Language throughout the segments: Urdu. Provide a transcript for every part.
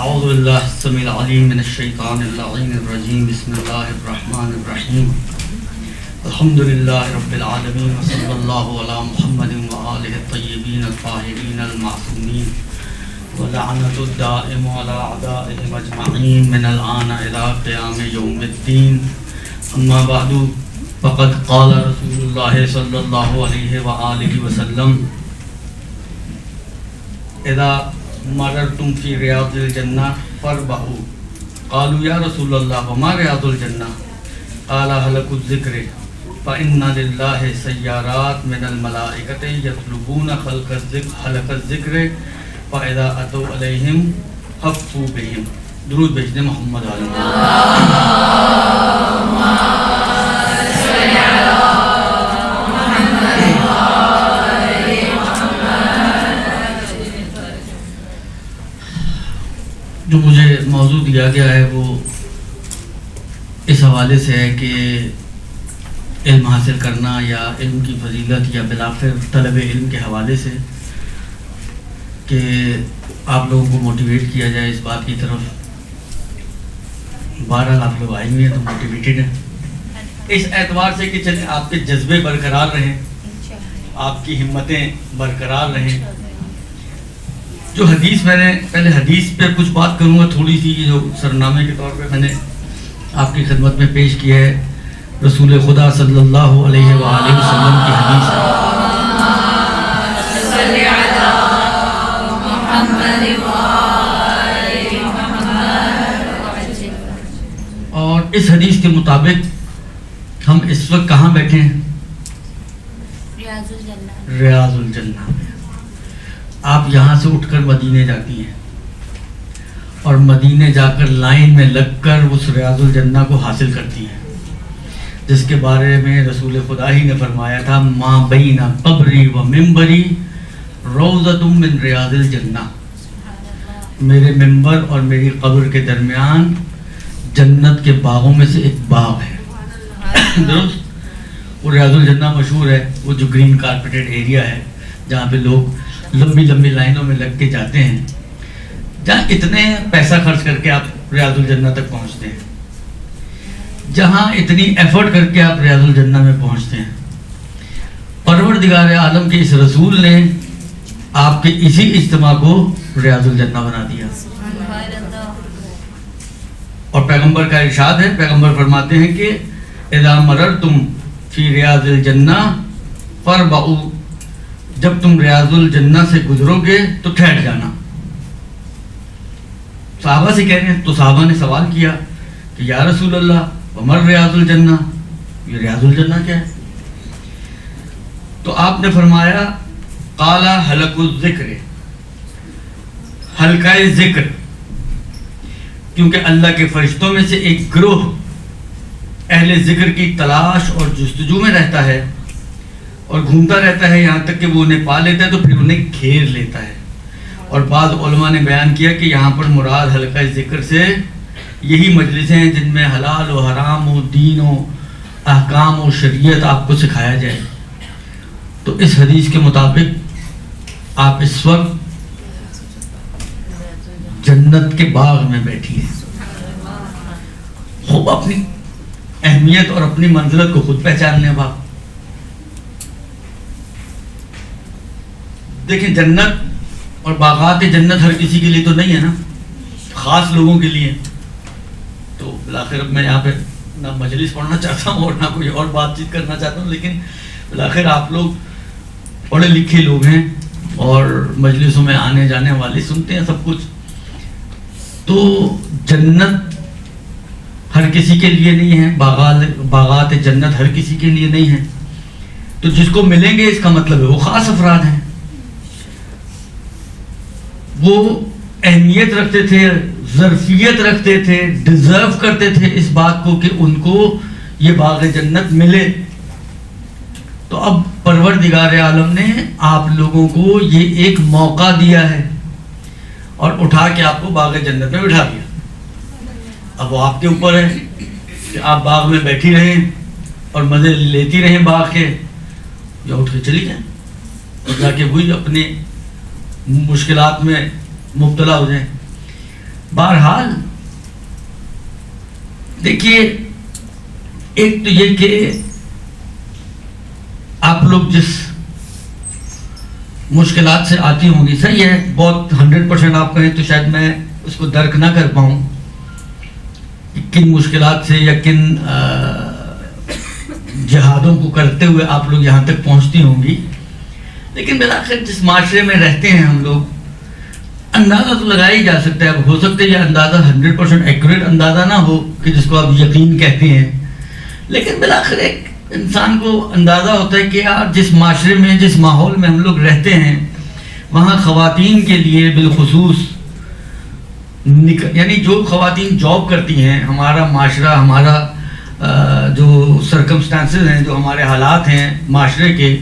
اعوذ باللہ السمیع العلیم من الشیطان اللعین الرجیم بسم اللہ الرحمن الرحیم الحمدللہ رب العالمین وصلی اللہ علی محمد وآلہ الطیبین الطاہرین المعصومین ولعنت الدائم علی اعدائهم اجمعین من الآن الی قیام یوم الدین اما بعد فقد قال رسول اللہ صلی اللہ علیہ وآلہ وسلم اذا مررتم فی ریاض الجنہ فربحوا قالوا یا رسول اللہ وما ریاض الجنہ قال حلق الذکر فإن للہ سیارات من الملائکۃ یطلبون حلق الذکر فاذا اتوا علیہم حفوا بہم. درود بھیجنے محمد علیہ جو مجھے موضوع دیا گیا ہے وہ اس حوالے سے ہے کہ علم حاصل کرنا یا علم کی فضیلت یا بالآخر طلب علم کے حوالے سے کہ آپ لوگوں کو موٹیویٹ کیا جائے اس بات کی طرف. بہرحال آپ لوگ آئے ہوئے ہیں تو موٹیویٹڈ ہیں اس اعتبار سے کہ چلیں آپ کے جذبے برقرار رہیں, آپ کی ہمتیں برقرار رہیں. جو حدیث میں نے پہلے حدیث پہ کچھ بات کروں گا تھوڑی سی, جو سرنامے کے طور پہ میں نے آپ کی خدمت میں پیش کیا ہے, رسول خدا صلی اللہ علیہ وآلہ وسلم کی حدیث ہے. اور اس حدیث کے مطابق ہم اس وقت کہاں بیٹھے ہیں؟ ریاض الجنہ میں. آپ یہاں سے اٹھ کر مدینے جاتی ہیں اور مدینے جا کر لائن میں لگ کر اس ریاض الجنہ کو حاصل کرتی ہیں, جس کے بارے میں رسول خدا ہی نے فرمایا تھا ما بین قبری و منبری روضۃ من ریاض الجنہ. میرے منبر اور میری قبر کے درمیان جنت کے باغوں میں سے ایک باغ ہے. درست, وہ ریاض الجنہ مشہور ہے, وہ جو گرین کارپیٹڈ ایریا ہے جہاں پہ لوگ لمبی لمبی لائنوں میں لگ کے جاتے ہیں, جہاں اتنے پیسہ خرچ کر کے آپ ریاض الجنہ تک پہنچتے ہیں, جہاں اتنی ایفرٹ کر کے آپ ریاض الجنہ میں پہنچتے ہیں. پروردگار عالم کے اس رسول نے آپ کے اسی اجتماع کو ریاض الجنہ بنا دیا. اور پیغمبر کا ارشاد ہے, پیغمبر فرماتے ہیں کہ اذا مررتم فی ریاض الجنہ فربعوا, جب تم ریاض الجنہ سے گزرو گے تو ٹھہر جانا. صحابہ سے کہہ رہے ہیں, تو صحابہ نے سوال کیا کہ یا رسول اللہ ومر ریاض الجنہ, یہ ریاض الجنہ کیا ہے؟ تو آپ نے فرمایا قال حلق الذکر, حلقہ ذکر, کیونکہ اللہ کے فرشتوں میں سے ایک گروہ اہل ذکر کی تلاش اور جستجو میں رہتا ہے اور گھومتا رہتا ہے یہاں تک کہ وہ انہیں پا لیتا ہے تو پھر انہیں گھیر لیتا ہے. اور بعض علماء نے بیان کیا کہ یہاں پر مراد حلقہ ذکر سے یہی مجلسیں ہیں جن میں حلال و حرام و دین و احکام و شریعت آپ کو سکھایا جائے. تو اس حدیث کے مطابق آپ اس وقت جنت کے باغ میں بیٹھی ہیں. خوب اپنی اہمیت اور اپنی منزلت کو خود پہچان لیں. باپ دیکھیں, جنت اور باغات جنت ہر کسی کے لیے تو نہیں ہے نا, خاص لوگوں کے لیے. تو بالآخر اب میں یہاں پہ نہ مجلس پڑھنا چاہتا ہوں اور نہ کوئی اور بات چیت کرنا چاہتا ہوں, لیکن بالآخر آپ لوگ پڑھے لکھے لوگ ہیں اور مجلسوں میں آنے جانے والے, سنتے ہیں سب کچھ. تو جنت ہر کسی کے لیے نہیں ہے, باغات جنت ہر کسی کے لیے نہیں ہے. تو جس کو ملیں گے اس کا مطلب ہے وہ خاص افراد ہیں, وہ اہمیت رکھتے تھے, ظرفیت رکھتے تھے, ڈیزرو کرتے تھے اس بات کو کہ ان کو یہ باغ جنت ملے. تو اب پروردگار عالم نے آپ لوگوں کو یہ ایک موقع دیا ہے اور اٹھا کے آپ کو باغ جنت میں بٹھا دیا. اب وہ آپ کے اوپر ہے کہ آپ باغ میں بیٹھی رہیں اور مزے لیتی رہیں باغ کے, یا اٹھ کے چلی جائیں اور جا کے وہی اپنے مشکلات میں مبتلا ہو جائیں. بہرحال دیکھیے، ایک تو یہ کہ آپ لوگ جس مشکلات سے آتی ہوں گی، صحیح ہے، بہت 100% آپ کہیں تو شاید میں اس کو درک نہ کر پاؤں، کن مشکلات سے یا کن جہادوں کو کرتے ہوئے آپ لوگ یہاں تک پہنچتی ہوں گی، لیکن بالآخر جس معاشرے میں رہتے ہیں ہم لوگ، اندازہ تو لگایا ہی جا سکتا ہے. اب ہو سکتا ہے یہ اندازہ 100% ایکوریٹ اندازہ نہ ہو کہ جس کو آپ یقین کہتے ہیں، لیکن بالآخر ایک انسان کو اندازہ ہوتا ہے کہ یار جس معاشرے میں، جس ماحول میں ہم لوگ رہتے ہیں، وہاں خواتین کے لیے بالخصوص یعنی جو خواتین جاب کرتی ہیں، ہمارا معاشرہ، ہمارا جو سرکمسٹانسز ہیں، جو ہمارے حالات ہیں معاشرے کے،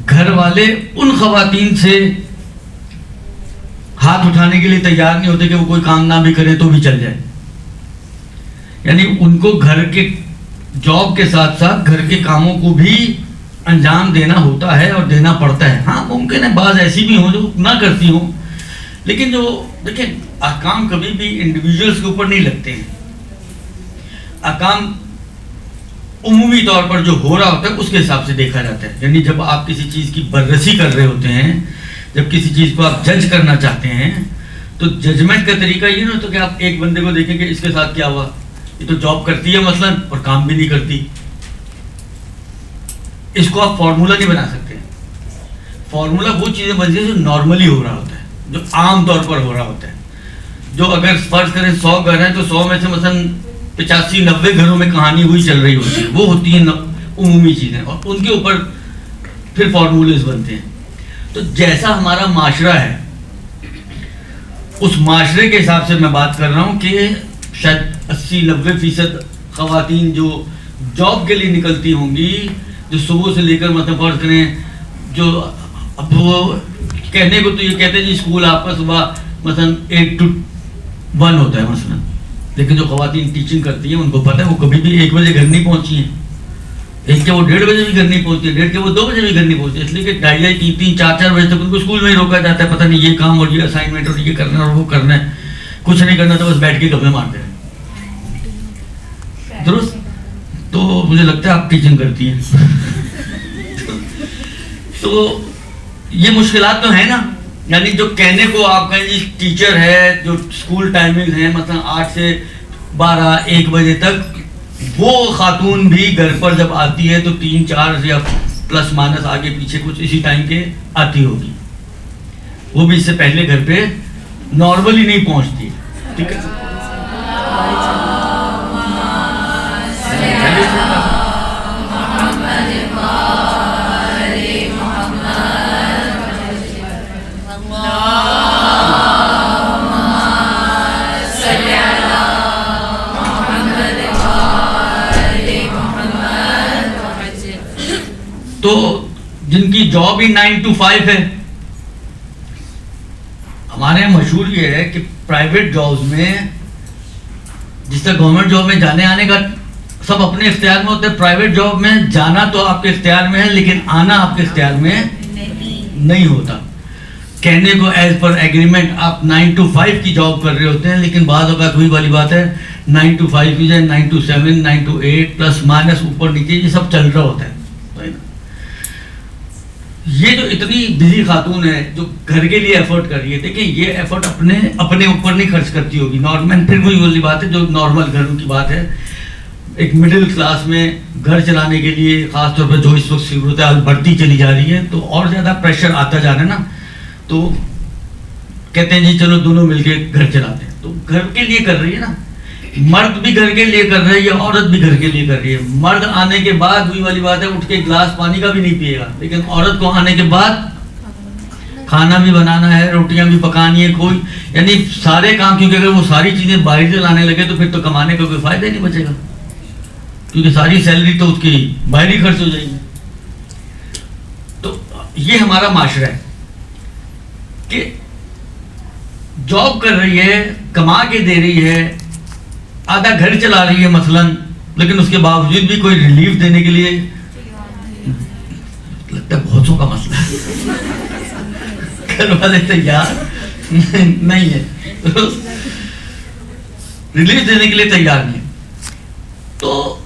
گھر والے ان خواتین سے ہاتھ اٹھانے کے لیے تیار نہیں ہوتے کہ وہ کوئی کام نہ بھی کرے تو بھی چل جائے. یعنی ان کو گھر کے جاب کے ساتھ ساتھ گھر کے کاموں کو بھی انجام دینا ہوتا ہے اور دینا پڑتا ہے. ہاں ممکن ہے بعض ایسی بھی ہوں جو نہ کرتی ہوں، لیکن جو دیکھیں احکام کبھی بھی انڈیویجولز کے اوپر نہیں لگتے ہیں. احکام عمومی طور پر جو ہو رہا ہوتا ہے اس کے حساب سے دیکھا جاتا ہے. یعنی جب آپ کسی چیز کی بررسی کر رہے ہوتے ہیں، جب کسی چیز کو آپ جج کرنا چاہتے ہیں، تو ججمنٹ کا طریقہ یہ نہ ہوتا کہ آپ ایک بندے کو دیکھیں کہ اس کے ساتھ کیا ہوا، یہ تو جاب کرتی ہے مثلا اور کام بھی نہیں کرتی. اس کو آپ فارمولا نہیں بنا سکتے. فارمولا وہ چیزیں بنتی ہیں جو نارملی ہو رہا ہوتا ہے، جو عام طور پر ہو رہا ہوتا ہے. جو اگر فرض کریں 100 گھر ہیں تو 100 میں سے مثلا 85-90 گھروں میں کہانی ہوئی چل رہی ہوتی ہے، وہ ہوتی ہیں عمومی چیزیں، اور ان کے اوپر پھر فارمولیز بنتے ہیں. تو جیسا ہمارا معاشرہ ہے، اس معاشرے کے حساب سے میں بات کر رہا ہوں کہ شاید 80-90% خواتین جو جاب کے لیے نکلتی ہوں گی، جو صبح سے لے کر مطلب فرض کریں، جو اب وہ کہنے کو تو یہ کہتے ہیں جی اسکول آپ کا صبح مثلا 8 to 1 ہوتا ہے مثلا، لیکن جو خواتین ٹیچنگ کرتی ہیں ان کو پتہ ہے وہ کبھی بھی 1 بجے گھر نہیں پہنچی ہیں. 1 کے وہ 1:30 بجے بھی گھر نہیں پہنچتی ہے، 1:30 کے وہ 2 بجے بھی گھر نہیں پہنچتی، اس لیے کہ 2:30, 3, 4 بجے تک ان کو اسکول میں ہی روکا جاتا ہے. پتہ نہیں یہ کام اور یہ اسائنمنٹ اور یہ کرنا اور وہ کرنا ہے، کچھ نہیں کرنا تو بس بیٹھ کے گپے مارتے ہیں. درست؟ تو مجھے لگتا ہے آپ ٹیچنگ کرتی ہیں. تو یہ مشکلات تو ہیں نا. یعنی جو کہنے کو آپ کہیں جی ٹیچر ہے، جو اسکول ٹائمنگ ہیں مثلا 8 سے 12, 1 بجے تک، وہ خاتون بھی گھر پر جب آتی ہے تو 3-4 یا پلس مائنس آگے پیچھے کچھ اسی ٹائم کے آتی ہوگی. وہ بھی اس سے پہلے گھر پہ نارملی نہیں پہنچتی. ٹھیک ہے، تو جن کی جاب ہی 9 to 5 ہے. ہمارے یہاں مشہور یہ ہے کہ پرائیویٹ جابز میں جس طرح گورنمنٹ جاب میں جانے آنے کا سب اپنے اختیار میں ہوتا ہے، پرائیویٹ جاب میں جانا تو آپ کے اختیار میں ہے لیکن آنا آپ کے اختیار میں نہیں ہوتا. کہنے کو ایز پر ایگریمنٹ آپ 9 to 5 کی جاب کر رہے ہوتے ہیں، لیکن بعض اوقات وہی والی بات ہے 9 to 5 کی جائے 9 to 7, 9 to 8 پلس مائنس اوپر نیچے یہ سب چل رہا ہوتا ہے. یہ جو اتنی بزی خاتون ہے جو گھر کے لیے ایفرٹ کر رہی ہے، دیکھیں یہ ایفرٹ اپنے اوپر نہیں خرچ کرتی ہوگی نارمل. پھر وہی والی بات ہے جو نارمل گھروں کی بات ہے. ایک مڈل کلاس میں گھر چلانے کے لیے خاص طور پر جو اس وقت صورتحال بڑھتی چلی جا رہی ہے تو اور زیادہ پریشر آتا جا رہا ہے نا، تو کہتے ہیں جی چلو دونوں مل کے گھر چلاتے ہیں. تو گھر کے لیے کر رہی ہے نا، مرد بھی گھر کے لیے کر رہا ہے یا عورت بھی گھر کے لیے کر رہی ہے. مرد آنے کے بعد وہی والی بات ہے اٹھ کے گلاس پانی کا بھی نہیں پیے گا، لیکن عورت کو آنے کے بعد کھانا بھی بنانا ہے، روٹیاں بھی پکانی ہے، کوئی یعنی سارے کام. کیونکہ اگر وہ ساری چیزیں باہر سے لانے لگے تو پھر تو کمانے کا کوئی فائدہ ہی نہیں بچے گا، کیونکہ ساری سیلری تو اس کی باہر ہی خرچ ہو جائے گی. تو یہ ہمارا معاشرہ ہے کہ جاب کر رہی ہے، کما کے دے رہی ہے، آدھا گھر چلا رہی ہے مثلا، لیکن اس کے باوجود بھی کوئی ریلیف دینے کے لیے لگتا ہے بہت سو کا مسئلہ ہے. گھر والے تیار نہیں ہے، ریلیف دینے کے لیے تیار نہیں ہے. تو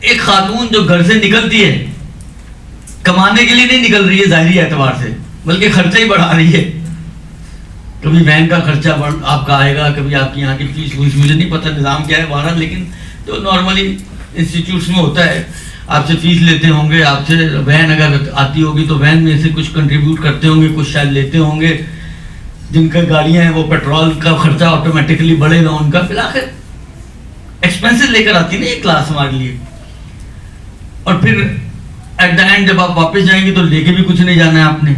ایک خاتون جو گھر سے نکلتی ہے کمانے کے لیے نہیں نکل رہی ہے ظاہری اعتبار سے، بلکہ خرچہ ہی بڑھا رہی ہے. کبھی وین کا خرچہ آپ کا آئے گا، کبھی آپ کی یہاں کی فیس ویس، مجھے نہیں پتہ نظام کیا ہے وہاں، لیکن جو نارملی انسٹیٹیوٹس میں ہوتا ہے آپ سے فیس لیتے ہوں گے، آپ سے وین اگر آتی ہوگی تو وین میں سے کچھ کنٹریبیوٹ کرتے ہوں گے، کچھ شاید لیتے ہوں گے. جن کا گاڑیاں ہیں وہ پیٹرول کا خرچہ آٹومیٹکلی بڑھے گا ان کا. بالآخر ایکسپینسز لے کر آتی نا یہ کلاس ہمارے لیے. اور پھر ایٹ دا اینڈ جب آپ واپس جائیں گے تو لے کے بھی کچھ نہیں جانا ہے آپ نے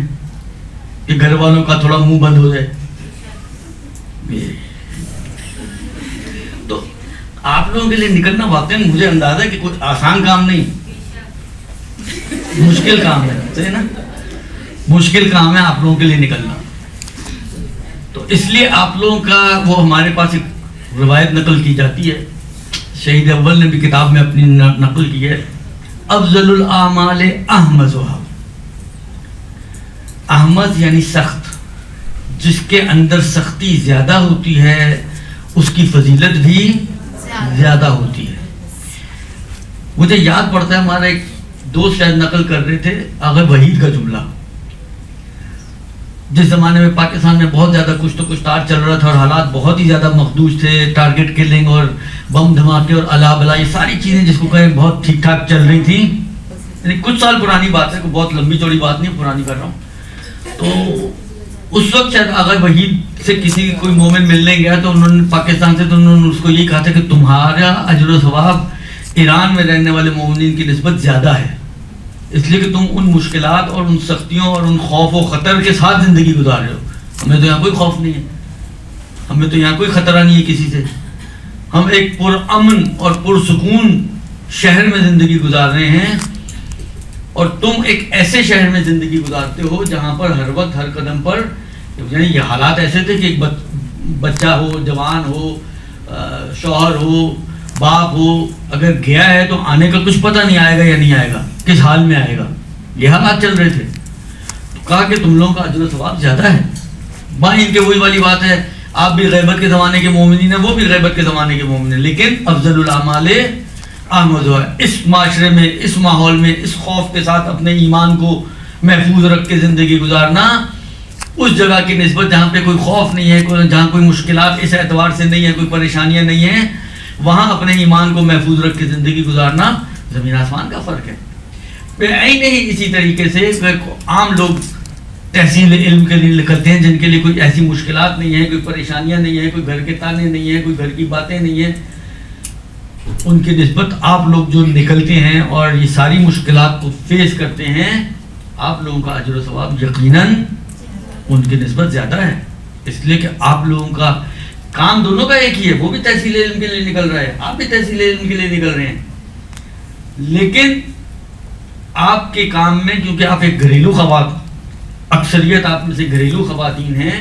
کہ گھر والوں کا تھوڑا منہ بند ہو جائے. تو آپ لوگوں کے لیے نکلنا واقعی مجھے اندازہ ہے کہ کوئی آسان کام نہیں، مشکل کام ہے. صحیح نا، مشکل کام ہے آپ لوگوں کے لیے نکلنا. تو اس لیے آپ لوگوں کا وہ ہمارے پاس ایک روایت نقل کی جاتی ہے، شہید اول نے بھی کتاب میں اپنی نقل کی ہے، افضل الاعمال احمزها. احمز یعنی سخت، جس کے اندر سختی زیادہ ہوتی ہے اس کی فضیلت بھی زیادہ ہوتی ہے. مجھے یاد پڑتا ہے ہمارا ایک دوست شاید نقل کر رہے تھے آغا وحید کا جملہ. جس زمانے میں پاکستان میں بہت زیادہ کچھ تو کچھ تار چل رہا تھا اور حالات بہت ہی زیادہ مخدوش تھے، ٹارگٹ کلنگ اور بم دھماکے اور الا بلا، یہ ساری چیزیں جس کو کہیں بہت ٹھیک ٹھاک چل رہی تھیں. یعنی کچھ سال پرانی بات ہے، کوئی بہت لمبی چوڑی بات نہیں، پرانی کر رہا ہوں. تو اس وقت شاید آغا وحید سے کسی کوئی مومن ملنے گیا تو انہوں نے پاکستان سے، تو انہوں نے اس کو یہ کہا تھا کہ تمہارا اجر و ثواب ایران میں رہنے والے مومنین کی نسبت زیادہ ہے، اس لیے کہ تم ان مشکلات اور ان سختیوں اور ان خوف و خطر کے ساتھ زندگی گزار رہے ہو. ہمیں تو یہاں کوئی خوف نہیں ہے، ہمیں تو یہاں کوئی خطرہ نہیں ہے کسی سے. ہم ایک پرامن اور پرسکون شہر میں زندگی گزار رہے ہیں، اور تم ایک ایسے شہر میں زندگی گزارتے ہو جہاں پر ہر وقت ہر قدم پر، یعنی یہ حالات ایسے تھے کہ ایک بچہ ہو، جوان ہو، شوہر ہو، باپ ہو، اگر گیا ہے تو آنے کا کچھ پتہ نہیں آئے گا یا نہیں آئے گا، کس حال میں آئے گا. یہ حالات چل رہے تھے. تو کہا کہ تم لوگوں کا اجر و ثواب زیادہ ہے. بھائی ان کے وہی والی بات ہے، آپ بھی غیبت کے زمانے کے مومنین ہیں، وہ بھی غیبت کے زمانے کے مومن ہیں، لیکن افضل الاعمال احمد ہے. اس معاشرے میں، اس ماحول میں، اس خوف کے ساتھ اپنے ایمان کو محفوظ رکھ کے زندگی گزارنا، اس جگہ کی نسبت جہاں پہ کوئی خوف نہیں ہے، جہاں کوئی مشکلات اس اعتبار سے نہیں ہے، کوئی پریشانیاں نہیں ہیں، وہاں اپنے ایمان کو محفوظ رکھ کے زندگی گزارنا زمین آسمان کا فرق ہے. نہیں اسی طریقے سے عام لوگ تحصیل علم کے لیے نکلتے ہیں جن کے لیے کوئی ایسی مشکلات نہیں ہیں، کوئی پریشانیاں نہیں ہیں، کوئی گھر کے تانے نہیں ہیں، کوئی گھر کی باتیں نہیں ہیں، ان کی نسبت آپ لوگ جو نکلتے ہیں اور یہ ساری مشکلات کو فیس کرتے ہیں، آپ لوگوں کا اجر و ثواب یقیناً ان کی نسبت زیادہ ہے. اس لیے کہ آپ لوگوں کا کام دونوں کا ایک ہی ہے، وہ بھی تحصیل علم کے لیے نکل رہا ہے، آپ بھی تحصیل علم کے لیے نکل رہے ہیں. لیکن آپ کے کام میں، کیونکہ آپ ایک گھریلو خواتین، اکثریت آپ میں سے گھریلو خواتین ہیں،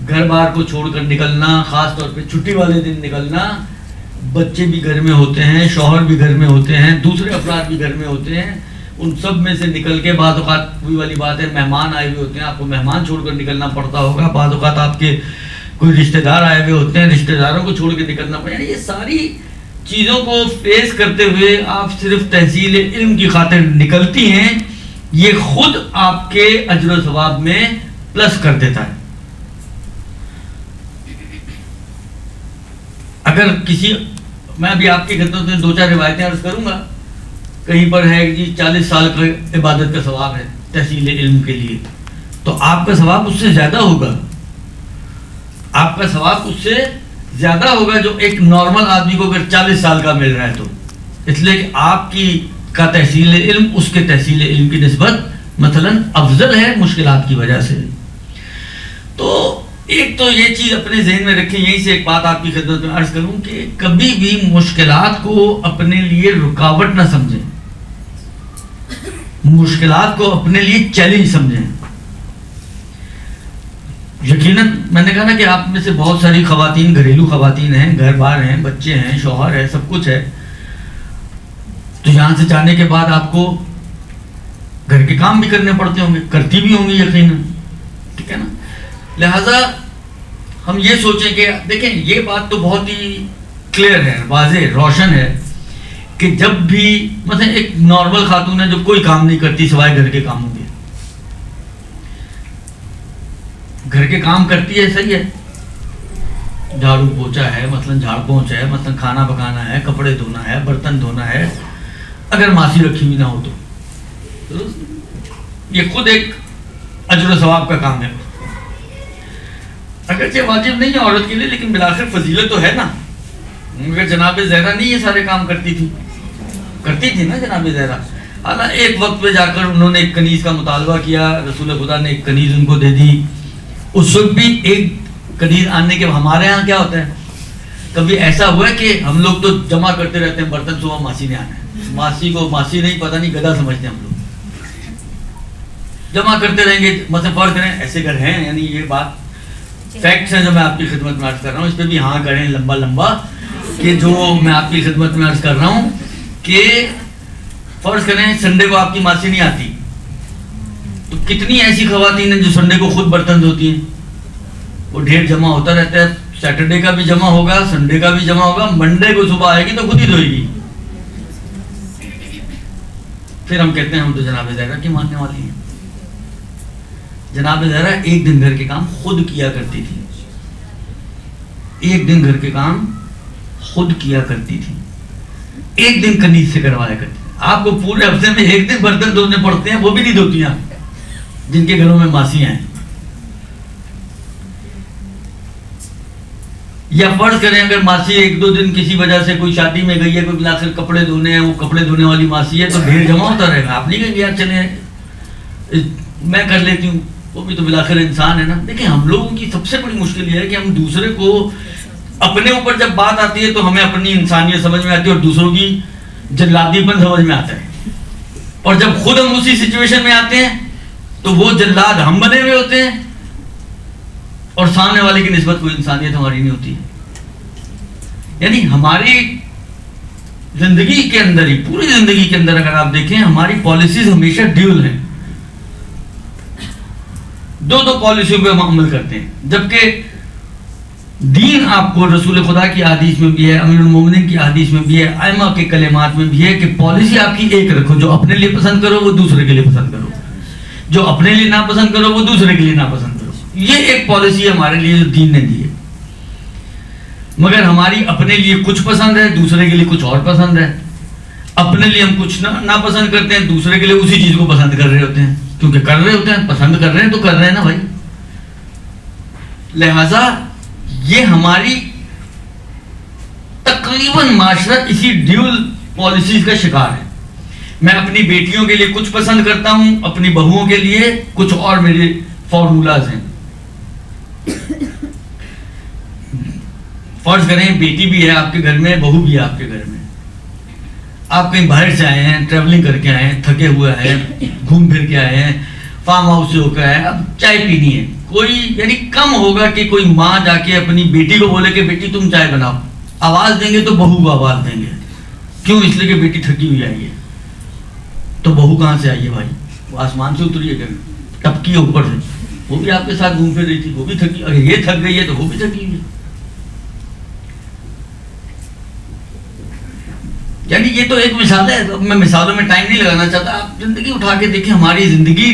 گھر بار کو چھوڑ کر نکلنا، خاص طور پہ چھٹی والے دن نکلنا، بچے بھی گھر میں ہوتے ہیں، شوہر بھی گھر میں ہوتے ہیں، دوسرے افراد بھی گھر میں ہوتے ہیں، ان سب میں سے نکل کے بعض اوقات وہی والی بات ہے، مہمان آئے ہوئے ہوتے ہیں، آپ کو مہمان چھوڑ کر نکلنا پڑتا ہوگا، بعض اوقات آپ کے کوئی رشتہ دار آئے ہوئے ہوتے ہیں، رشتہ داروں کو چھوڑ کے نکلنا پڑتا ہے. یہ ساری چیزوں کو فیس کرتے ہوئے آپ صرف تحصیل علم کی خاطر نکلتی ہیں، یہ خود آپ کے اجر و ثواب میں پلس کر دیتا ہے. اگر کسی، میں ابھی آپ کی خدمت میں 2-4 روایتیں عرض کروں گا. کہیں پر ہے کہ جی 40 سال کا عبادت کا ثواب ہے تحصیل علم کے لیے، تو آپ کا ثواب اس سے زیادہ ہوگا، آپ کا ثواب اس سے زیادہ ہوگا جو ایک نارمل آدمی کو اگر 40 سال کا مل رہا ہے. تو اس لیے کہ آپ کی کا تحصیل علم اس کے تحصیل علم کی نسبت مثلا افضل ہے مشکلات کی وجہ سے. تو ایک تو یہ چیز اپنے ذہن میں رکھیں. یہیں سے ایک بات آپ کی خدمت میں عرض کروں کہ کبھی بھی مشکلات کو اپنے لیے رکاوٹ نہ سمجھیں، مشکلات کو اپنے لیے چیلنج سمجھیں. یقیناً میں نے کہا نا کہ آپ میں سے بہت ساری خواتین گھریلو خواتین ہیں، گھر بار ہیں، بچے ہیں، شوہر ہے، سب کچھ ہے. تو یہاں سے جانے کے بعد آپ کو گھر کے کام بھی کرنے پڑتے ہوں گے، کرتی بھی ہوں گی یقیناً، ٹھیک ہے نا. لہٰذا ہم یہ سوچیں کہ دیکھیں یہ بات تو بہت ہی کلیئر ہے، واضح روشن ہے کہ جب بھی مثلا ایک نارمل خاتون ہے جو کوئی کام نہیں کرتی سوائے گھر کے کاموں کے، گھر کے کام کرتی ہے، صحیح ہے، جھاڑو پوچھا ہے، مثلا جھاڑ پونچھ ہے، مثلا کھانا پکانا ہے، کپڑے دھونا ہے، برتن دھونا ہے، اگر ماسی رکھی ہوئی نہ ہو تو یہ خود ایک اجر و ثواب کا کام ہے، اگرچہ واجب نہیں ہے عورت کے لیے، لیکن بالآخر فضیلت تو ہے نا. مگر جناب زہرا نہیں یہ سارے کام کرتی تھی نا جناب زہرا. حالانکہ ایک وقت پہ جا کر انہوں نے ایک کنیز کا مطالبہ کیا، رسول خدا نے ایک کنیز ان کو دے دی. اس وقت بھی ایک کنیز آنے کے ہمارے ہاں کیا ہوتا ہے، کبھی ایسا ہوا ہے کہ ہم لوگ تو جمع کرتے رہتے ہیں برتن، صبح ماسی نے آنا ہے، ماسی کو ماسی نہیں پتہ نہیں گدھا سمجھتے ہیں ہم لوگ، جمع کرتے رہیں گے. مثلا فرض کریں ایسے گھر ہیں، یعنی یہ بات فیکٹس ہیں جو میں آپ کی خدمت میں عرض کر رہا ہوں، اس پہ بھی ہاں کریں لمبا لمبا، کہ جو میں آپ کی خدمت میں عرض کر رہا ہوں کہ فرض کریں سنڈے کو آپ کی ماسی نہیں آتی، تو کتنی ایسی خواتین ہیں جو سنڈے کو خود برتن دھوتی ہیں. وہ ڈھیر جمع ہوتا رہتا ہے، سیٹرڈے کا بھی جمع ہوگا، سنڈے کا بھی جمع ہوگا، منڈے کو صبح آئے گی تو خود ہی دھوئے گی. پھر ہم کہتے ہیں ہم تو جناب زہرا کی ماننے والی ہیں. جناب زہرا ایک دن گھر کے کام خود کیا کرتی تھی، ایک دن گھر کے کام خود کیا کرتی تھی، ایک دن کنیز سے کروایا کرتی تھی. آپ کو پورے ہفتے میں ایک دن برتن دھونے پڑتے ہیں، وہ بھی نہیں دھوتی ہیں جن کے گھروں میں ماسیاں ہیں. یا فرض کریں اگر ماسی ایک دو دن کسی وجہ سے کوئی شادی میں گئی ہے، کوئی بلاخر کپڑے دھونے ہیں، وہ کپڑے دھونے والی ماسی ہے، تو ڈھیر جمع ہوتا رہے گا. آپ نہیں کہیں گے یار چلے میں کر لیتی ہوں، وہ بھی تو بلاخر انسان ہے نا. دیکھیں ہم لوگوں کی سب سے بڑی مشکل یہ ہے کہ ہم دوسرے کو، اپنے اوپر جب بات آتی ہے تو ہمیں اپنی انسانیت سمجھ میں آتی ہے اور دوسروں کی جلادی پن سمجھ میں آتا ہے، اور جب خود ہم اسی سچویشن میں آتے ہیں تو وہ جلاد ہم بنے ہوئے ہوتے ہیں اور سامنے والے کی نسبت کوئی انسانیت ہماری نہیں ہوتی. یعنی ہماری زندگی کے اندر ہی، پوری زندگی کے اندر اگر آپ دیکھیں ہماری پالیسیز ہمیشہ ڈیول ہیں، دو پالیسیوں پہ ہم عمل کرتے ہیں. جبکہ دین آپ کو رسول خدا کی حدیث میں بھی ہے، امیر المومنین کی حدیث میں بھی ہے، ائمہ کے کلمات میں بھی ہے کہ پالیسی آپ کی ایک رکھو، جو اپنے لیے پسند کرو وہ دوسرے کے لیے پسند کرو، جو اپنے لیے ناپسند کرو وہ دوسرے کے لیے ناپسند کرو. یہ ایک پالیسی ہے ہمارے لیے جو دین نے دی ہے. مگر ہماری اپنے لیے کچھ پسند ہے، دوسرے کے لیے کچھ اور پسند ہے. اپنے لیے ہم کچھ ناپسند کرتے ہیں، دوسرے کے لیے اسی چیز کو پسند کر رہے ہوتے ہیں، کیونکہ کر رہے ہوتے ہیں، پسند کر رہے ہیں تو کر رہے ہیں نا بھائی. لہذا یہ ہماری تقریباً معاشرہ اسی ڈیول پالیسیز کا شکار ہے. میں اپنی بیٹیوں کے لیے کچھ پسند کرتا ہوں، اپنی بہوؤں کے لیے کچھ اور میرے فارمولاز ہیں. فرض کریں بیٹی بھی ہے آپ کے گھر میں، بہو بھی ہے آپ کے گھر میں، آپ کہیں باہر سے آئے ہیں، ٹریولنگ کر کے آئے ہیں، تھکے ہوئے ہیں، گھوم پھر کے آئے ہیں، فارم ہاؤس سے ہو کے آئے ہیں، اب چائے پینی ہے. کوئی یعنی کم ہوگا کہ کوئی ماں جا کے اپنی بیٹی کو بولے کہ بیٹی تم چائے بناؤ. آواز دیں گے تو بہو کو آواز دیں گے، کیوں؟ اس لیے کہ بیٹی تھکی ہوئی آئی ہے. تو بہو کہاں سے آئی ہے بھائی؟ وہ آسمان سے اتری ہے کبھی، ٹپکی ہے اوپر سے، وہ بھی آپ کے ساتھ گھوم پھر رہی تھی، وہ بھی تھکی، اگر یہ تھک گئی ہے تو وہ بھی تھکی ہوئی ہے. یعنی یہ تو ایک مثال ہے، میں مثالوں میں ٹائم نہیں لگانا چاہتا. آپ زندگی اٹھا کے دیکھیں، ہماری زندگی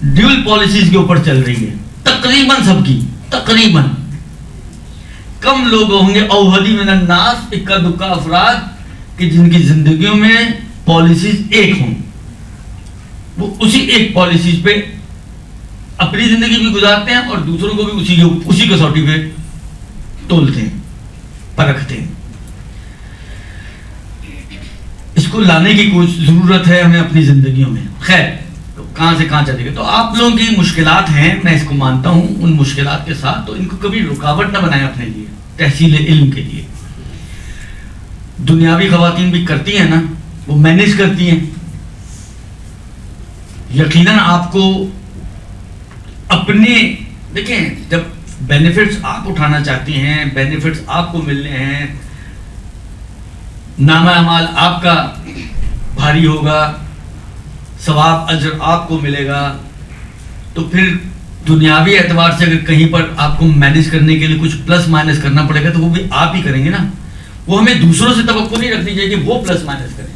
ڈیول پالیسیز کے اوپر چل رہی ہے تقریباً سب کی. تقریباً کم لوگ ہوں گے، اوہدی من الناس، اکا دکا افراد، کہ جن کی زندگیوں میں پالیسیز ایک ہوں، وہ اسی ایک پالیسیز پہ اپنی زندگی بھی گزارتے ہیں اور دوسروں کو بھی اسی کسوٹی پہ تولتے ہیں، پرکھتے ہیں. اس کو لانے کی کوئی ضرورت ہے ہمیں اپنی زندگیوں میں. خیر کہاں سے کہاں چلے گا. تو آپ لوگوں کی مشکلات ہیں، میں اس کو مانتا ہوں، ان مشکلات کے ساتھ تو ان کو کبھی رکاوٹ نہ بنائیں اپنے لیے تحصیل علم کے لیے. دنیاوی خواتین بھی کرتی ہیں نا، وہ مینیج کرتی ہیں. یقیناً آپ کو اپنے دیکھیں، جب بینیفٹس آپ اٹھانا چاہتی ہیں، بینیفٹس آپ کو ملنے ہیں، نامہ اعمال آپ کا بھاری ہوگا، ثواب اجر آپ کو ملے گا، تو پھر دنیاوی اعتبار سے اگر کہیں پر آپ کو مینیج کرنے کے لیے کچھ پلس مائنس کرنا پڑے گا تو وہ بھی آپ ہی کریں گے نا. وہ ہمیں دوسروں سے توقع نہیں رکھنی چاہیے کہ وہ پلس مائنس کریں.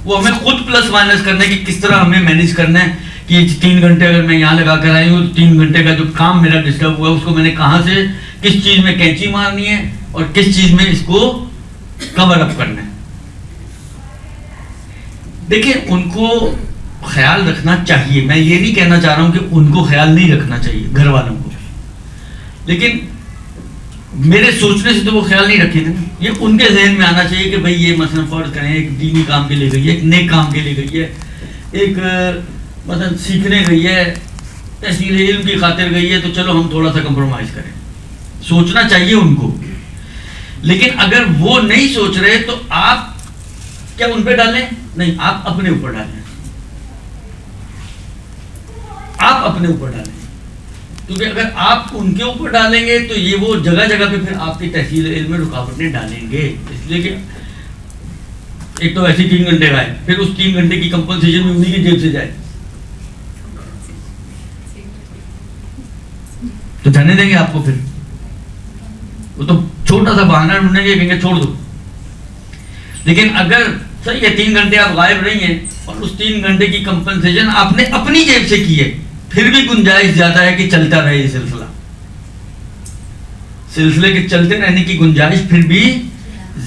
وہ ہمیں خود پلس مائنس کرنا ہے کہ کس طرح ہمیں مینیج کرنا ہے کہ 3 گھنٹے اگر میں یہاں لگا کر آئی ہوں 3 گھنٹے کا جو کام میرا ڈسٹرب ہوا ہے اس کو میں نے کہاں سے کس چیز میں کینچی مارنی ہے اور کس چیز میں اس کو کور اپ کرنا ہے. دیکھیں ان کو خیال رکھنا چاہیے, میں یہ نہیں کہنا چاہ رہا ہوں کہ ان کو خیال نہیں رکھنا چاہیے گھر والوں کو, لیکن میرے سوچنے سے تو وہ خیال نہیں رکھے تھے. یہ ان کے ذہن میں آنا چاہیے کہ بھئی یہ مثلا فرض کریں ایک دینی کام کے لیے گئی ہے, ایک نیک کام کے لیے گئی ہے, ایک مثلا سیکھنے گئی ہے, تحصیل علم کی خاطر گئی ہے, تو چلو ہم تھوڑا سا کمپرومائز کریں. سوچنا چاہیے ان کو. لیکن اگر وہ نہیں سوچ رہے تو آپ کیا ان پہ ڈالیں؟ نہیں, آپ اپنے اوپر ڈالیں. آپ اپنے اوپر ڈالیں, کیونکہ اگر آپ ان کے اوپر ڈالیں گے تو یہ وہ جگہ جگہ پہ پھر آپ کی تحصیل علم میں رکاوٹیں ڈالیں گے. اس لیے کہ ایک تو ایسے 3 گھنٹے کا ہے, پھر اس 3 گھنٹے کی کمپنسیشن بھی انہیں کی جیب سے جائے, تو جانے دیں گے آپ کو. پھر وہ تو چھوٹا سا بہانہ ڈھونڈیں گے, کہیں گے چھوڑ دو. لیکن اگر صحیح ہے 3 گھنٹے آپ غائب رہی ہیں اور اس 3 گھنٹے کی کمپنسیشن آپ نے اپنی جیب سے کی ہے, پھر بھی گنجائش زیادہ ہے کہ چلتا رہے یہ سلسلہ. سلسلے کے چلتے رہنے کی گنجائش پھر بھی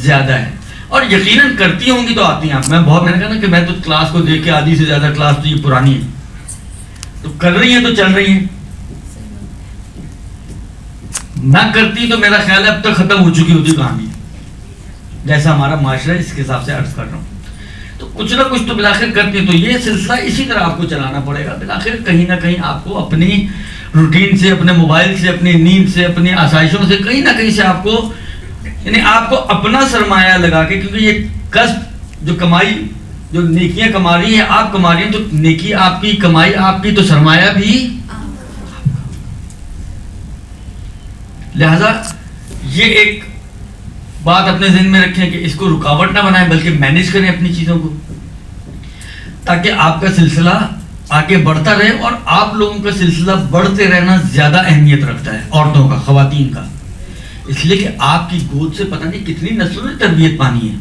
زیادہ ہے. اور یقیناً کرتی ہوں گی تو آتی ہیں آپ. میں نے کہا نا کہ میں تو کلاس کو دیکھ کے آدھی سے زیادہ کلاس تو یہ پرانی ہے, تو کر رہی ہیں تو چل رہی ہیں. نہ کرتی تو میرا خیال ہے اب تک ختم ہو چکی ہوتی کہانی, جیسا ہمارا معاشرہ ہے اس کے حساب سے عرض کر رہا ہوں. تو کچھ نہ کچھ تو بلاخر کرتی ہے. تو یہ سلسلہ اسی طرح آپ کو چلانا پڑے گا. بلاخر کہیں نہ کہیں آپ کو اپنی روٹین سے, اپنے موبائل سے, اپنی نیند سے, اپنی آسائشوں سے, کہیں نہ کہیں سے آپ کو, یعنی آپ کو اپنا سرمایہ لگا کے, کیونکہ یہ کسب جو کمائی جو نیکیاں کما رہی ہیں آپ کما رہی ہیں, تو نیکی آپ کی, کمائی آپ کی, تو سرمایہ بھی. لہذا یہ ایک بات اپنے ذہن میں رکھیں کہ اس کو رکاوٹ نہ بنائیں بلکہ مینیج کریں اپنی چیزوں کو, تاکہ آپ کا سلسلہ آگے بڑھتا رہے. اور آپ لوگوں کا سلسلہ بڑھتے رہنا زیادہ اہمیت رکھتا ہے عورتوں کا, خواتین کا, اس لیے کہ آپ کی گود سے پتہ نہیں کتنی نسلوں نے تربیت پانی ہے.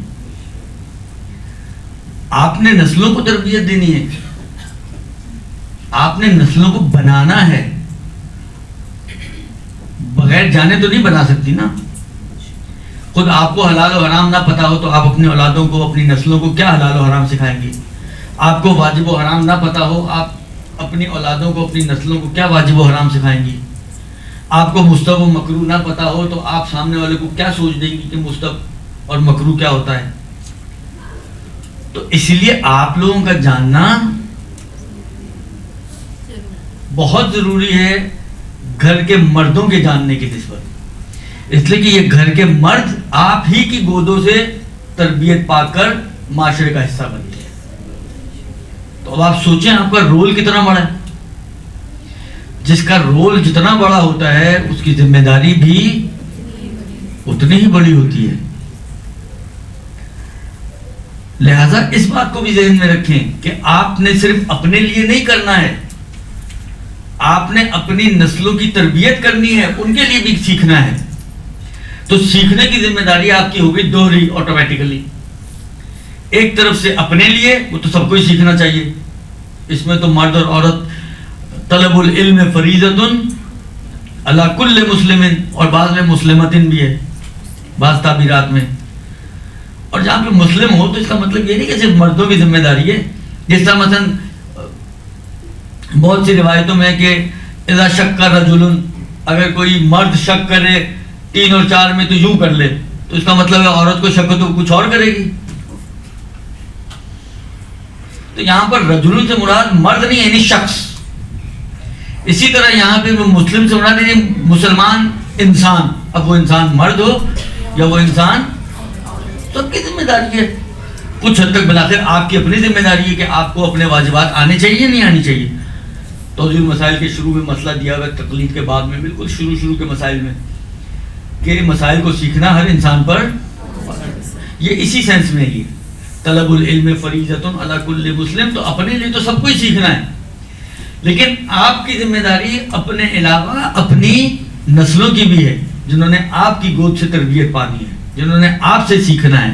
آپ نے نسلوں کو تربیت دینی ہے, آپ نے نسلوں کو بنانا ہے. بغیر جانے تو نہیں بنا سکتی نا. خود آپ کو حلال و حرام نہ پتا ہو تو آپ اپنی اولادوں کو, اپنی نسلوں کو کیا حلال و حرام سکھائیں گے؟ آپ کو واجب و حرام نہ پتا ہو, آپ اپنی اولادوں کو, اپنی نسلوں کو کیا واجب و حرام سکھائیں گی؟ آپ کو مستحب و مکروہ نہ پتا ہو تو آپ سامنے والے کو کیا سوچ دیں گی کہ مستحب اور مکروہ کیا ہوتا ہے؟ تو اس لیے آپ لوگوں کا جاننا بہت ضروری ہے گھر کے مردوں کے جاننے کی نسبت, اس لیے کہ یہ گھر کے مرد آپ ہی کی گودوں سے تربیت پا کر معاشرے کا حصہ بنتے ہیں. تو اب آپ سوچیں آپ کا رول کتنا بڑا ہے. جس کا رول جتنا بڑا ہوتا ہے اس کی ذمہ داری بھی اتنی ہی بڑی ہوتی ہے. لہذا اس بات کو بھی ذہن میں رکھیں کہ آپ نے صرف اپنے لیے نہیں کرنا ہے, آپ نے اپنی نسلوں کی تربیت کرنی ہے, ان کے لیے بھی سیکھنا ہے. تو سیکھنے کی ذمہ داری آپ کی ہوگی دوہری آٹومیٹیکلی. ایک طرف سے اپنے لیے, وہ تو سب کو ہی سیکھنا چاہیے, اس میں تو مرد اور عورت, طلب العلم فریضۃ علی کل مسلم, اور بعض میں مسلمتن بھی ہے بعض تعبیرات میں. اور جہاں پہ مسلم ہو تو اس کا مطلب یہ نہیں کہ صرف مردوں کی ذمہ داری ہے. جس طرح مثلا بہت سی روایتوں میں کہ اذا شک رجل, اگر کوئی مرد شک کرے 3 اور 4 میں تو یوں کر لے, تو اس کا مطلب ہے عورت کو شک تو کچھ اور کرے گی. تو یہاں پر رجل سے مراد مرد نہیں ہے, یعنی شخص. اسی طرح یہاں پہ مسلم سے مراد یعنی مسلمان انسان. اب وہ انسان مرد ہو یا وہ انسان, سب کی ذمہ داری ہے. کچھ حد تک بلاخر آپ کی اپنی ذمہ داری ہے کہ آپ کو اپنے واجبات آنے چاہیے نہیں آنی چاہیے. توضیح المسائل کے شروع میں مسئلہ دیا ہوا ہے, تقلید کے بعد میں بالکل شروع کے مسائل میں, کہ مسائل کو سیکھنا ہر انسان پر, یہ اسی سینس میں ہی طلب العلم فریضۃ علی کل مسلم. تو اپنے لیے تو سب کو ہی سیکھنا ہے, لیکن آپ کی ذمہ داری اپنے علاوہ اپنی نسلوں کی بھی ہے، جنہوں نے آپ کی گود سے تربیت پانی ہے، جنہوں نے آپ سے سیکھنا ہے،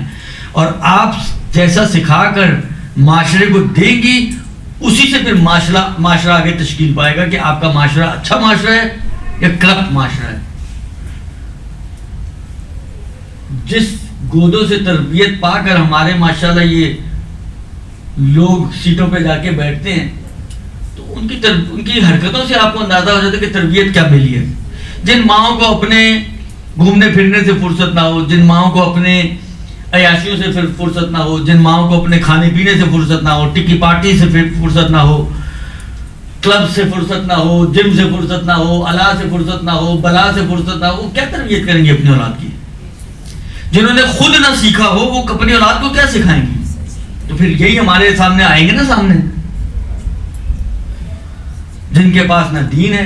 اور آپ جیسا سکھا کر معاشرے کو دیں گی، اسی سے پھر معاشرہ آگے تشکیل پائے گا کہ آپ کا معاشرہ اچھا معاشرہ ہے یا کرپٹ معاشرہ ہے۔ جس گودوں سے تربیت پا کر ہمارے ماشاءاللہ یہ لوگ سیٹوں پہ جا کے بیٹھتے ہیں، تو ان کی حرکتوں سے آپ کو اندازہ ہو جاتا ہے کہ تربیت کیا ملی ہے۔ جن ماؤں کو اپنے گھومنے پھرنے سے فرصت نہ ہو، جن ماؤں کو اپنے عیاشیوں سے فرصت نہ ہو، جن ماؤں کو اپنے کھانے پینے سے فرصت نہ ہو، ٹکی پارٹی سے فرصت نہ ہو، کلب سے فرصت نہ ہو، جم سے فرصت نہ ہو، اللہ سے فرصت نہ ہو، بلا سے فرصت نہ ہو، کیا تربیت کریں گے اپنی اولاد کی؟ جنہوں نے خود نہ سیکھا ہو وہ اپنی اولاد کو کیا سکھائیں گے؟ تو پھر یہی ہمارے سامنے آئیں گے نا، سامنے جن کے پاس نہ دین ہے،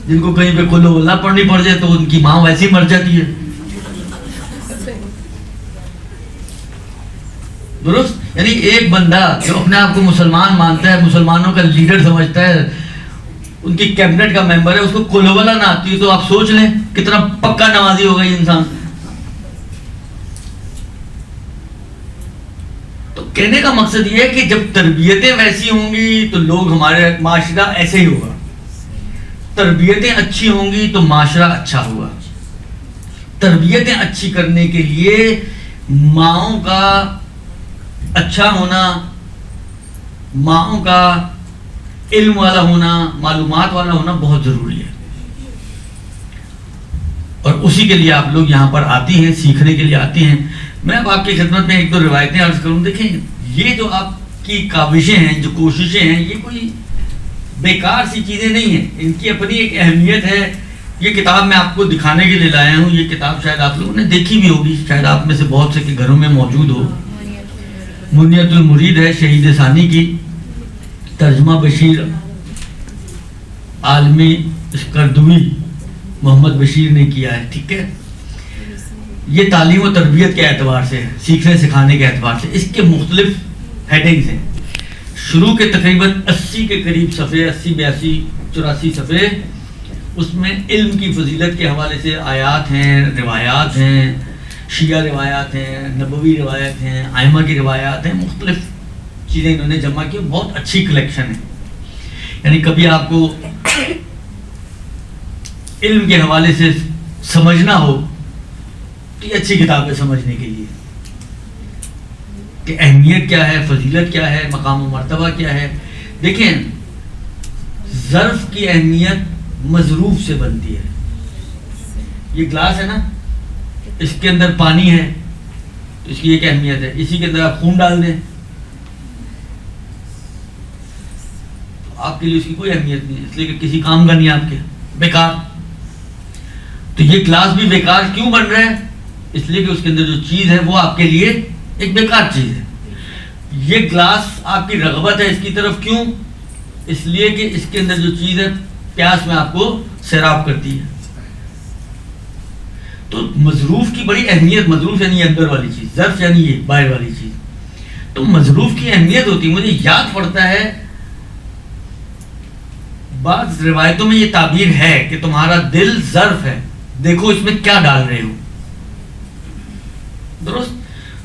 جن کو کہیں پہ قل ہو اللہ پڑھنی پڑ جائے تو ان کی ماں ویسی مر جاتی ہے۔ درست؟ یعنی ایک بندہ جو اپنے آپ کو مسلمان مانتا ہے، مسلمانوں کا لیڈر سمجھتا ہے، ان کی کیبنٹ کا ممبر ہے، اس کو قل ہو اللہ نہ آتی ہے، تو آپ سوچ لیں کتنا پکا نمازی ہوگا یہ انسان۔ تو کہنے کا مقصد یہ ہے کہ جب تربیتیں ویسی ہوں گی تو لوگ، ہمارے معاشرہ ایسے ہی ہوگا۔ تربیتیں اچھی ہوں گی تو معاشرہ اچھا ہوگا۔ تربیتیں اچھی کرنے کے لیے ماؤں کا اچھا ہونا، ماؤں کا علم والا ہونا، معلومات والا ہونا بہت ضروری ہے، اور اسی کے لیے آپ لوگ یہاں پر آتی ہیں، سیکھنے کے لیے آتی ہیں۔ میں اب آپ کی خدمت میں ایک دو روایتیں عرض کروں۔ دیکھیں، یہ جو آپ کی کاوشیں ہیں، جو کوششیں ہیں، یہ کوئی بیکار سی چیزیں نہیں ہیں، ان کی اپنی ایک اہمیت ہے۔ یہ کتاب میں آپ کو دکھانے کے لیے لایا ہوں۔ یہ کتاب شاید آپ لوگوں نے دیکھی بھی ہوگی، شاید آپ میں سے بہت سے کے گھروں میں موجود ہو۔ منیت المرید ہے شہید ثانی کی، ترجمہ بشیر عالمی اسکردوی محمد بشیر نے کیا ہے، ٹھیک ہے۔ یہ تعلیم و تربیت کے اعتبار سے ہے، سیکھنے سکھانے کے اعتبار سے۔ اس کے مختلف ہیڈنگز ہیں۔ شروع کے تقریباً 80 کے قریب صفحے، 80 82 84 صفحے، اس میں علم کی فضیلت کے حوالے سے آیات ہیں، روایات ہیں، شیعہ روایات ہیں، نبوی روایات ہیں، ائمہ کی روایات ہیں، مختلف چیزیں انہوں نے جمع کی۔ بہت اچھی کلیکشن ہے۔ یعنی کبھی آپ کو علم کے حوالے سے سمجھنا ہو تو یہ اچھی کتاب ہے سمجھنے کے لیے کہ اہمیت کیا ہے، فضیلت کیا ہے، مقام و مرتبہ کیا ہے۔ دیکھیں، ظرف کی اہمیت مظروف سے بنتی ہے۔ یہ گلاس ہے نا، اس کے اندر پانی ہے تو اس کی ایک اہمیت ہے۔ اسی کے اندر آپ خون ڈال دیں تو آپ کے لیے اس کی کوئی اہمیت نہیں ہے، اس لیے کہ کسی کام کا نہیں ہے، آپ کے بیکار۔ تو یہ گلاس بھی بیکار کیوں بن رہا ہے؟ اس لیے کہ اس کے اندر جو چیز ہے وہ آپ کے لیے ایک بیکار چیز ہے۔ یہ گلاس آپ کی رغبت ہے اس کی طرف، کیوں؟ اس لیے کہ اس کے اندر جو چیز ہے پیاس میں آپ کو سیراب کرتی ہے۔ تو مظروف کی بڑی اہمیت، مظروف یعنی اندر والی چیز، ظرف یعنی یہ باہر والی چیز، تو مظروف کی اہمیت ہوتی ہے۔ مجھے یاد پڑتا ہے بعض روایتوں میں یہ تعبیر ہے کہ تمہارا دل ظرف ہے، دیکھو اس میں کیا ڈال رہے ہو۔ درست؟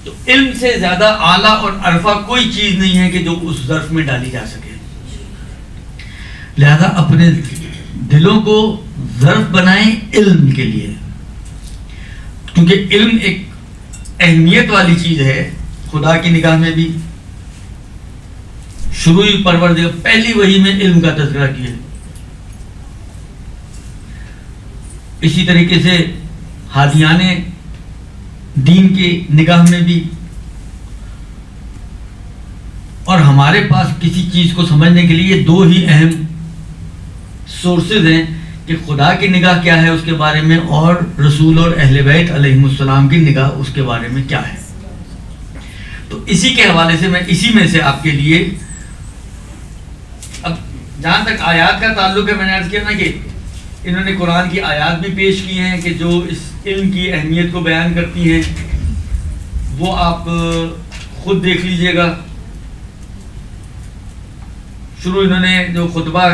تو علم سے زیادہ اعلیٰ اور عرفہ کوئی چیز نہیں ہے کہ جو اس ظرف میں ڈالی جا سکے۔ لہذا اپنے دلوں کو ظرف بنائیں علم کے لیے، کیونکہ علم ایک اہمیت والی چیز ہے خدا کی نگاہ میں بھی۔ شروعی پروردگار پہلی وحی میں علم کا تذکرہ کیا۔ اسی طریقے سے ہادیان دین کی نگاہ میں بھی، اور ہمارے پاس کسی چیز کو سمجھنے کے لیے دو ہی اہم سورسز ہیں کہ خدا کی نگاہ کیا ہے اس کے بارے میں، اور رسول اور اہل بیت علیہم السلام کی نگاہ اس کے بارے میں کیا ہے۔ تو اسی کے حوالے سے میں اسی میں سے آپ کے لیے، اب جہاں تک آیات کا تعلق ہے، میں نے عرض کیا نا کہ انہوں نے قرآن کی آیات بھی پیش کی ہیں کہ جو اس علم کی اہمیت کو بیان کرتی ہیں، وہ آپ خود دیکھ لیجئے گا۔ شروع انہوں نے جو خطبہ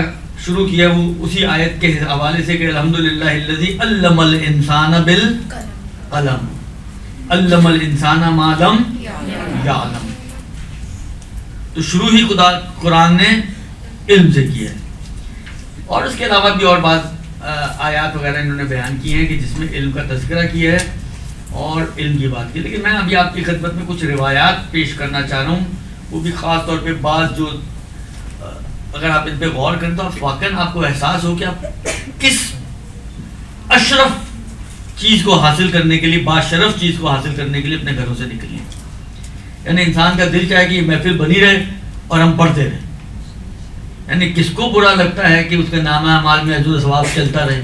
شروع کیا وہ اسی آیت کے حوالے سے کہ الحمدللہ الذی علم الانسان بالقلم علم الانسان ما لم یعلم. تو شروع ہی قرآن نے علم سے کیا ہے. اور اس کے علاوہ بھی اور بعض آیات وغیرہ انہوں نے بیان کی ہیں کہ جس میں علم کا تذکرہ کیا ہے اور علم کی بات کی. لیکن میں ابھی آپ کی خدمت میں کچھ روایات پیش کرنا چاہ رہا ہوں, وہ بھی خاص طور پہ بعض جو اگر آپ ان پہ غور کریں تو واقعاً آپ کو احساس ہو کہ آپ کس اشرف چیز کو حاصل کرنے کے لیے, باشرف چیز کو حاصل کرنے کے لیے اپنے گھروں سے نکلی ہیں. یعنی انسان کا دل چاہے کہ یہ محفل بنی رہے اور ہم پڑھتے رہیں. یعنی کس کو برا لگتا ہے کہ اس کے نامہ اعمال میں اجر و ثواب چلتا رہے,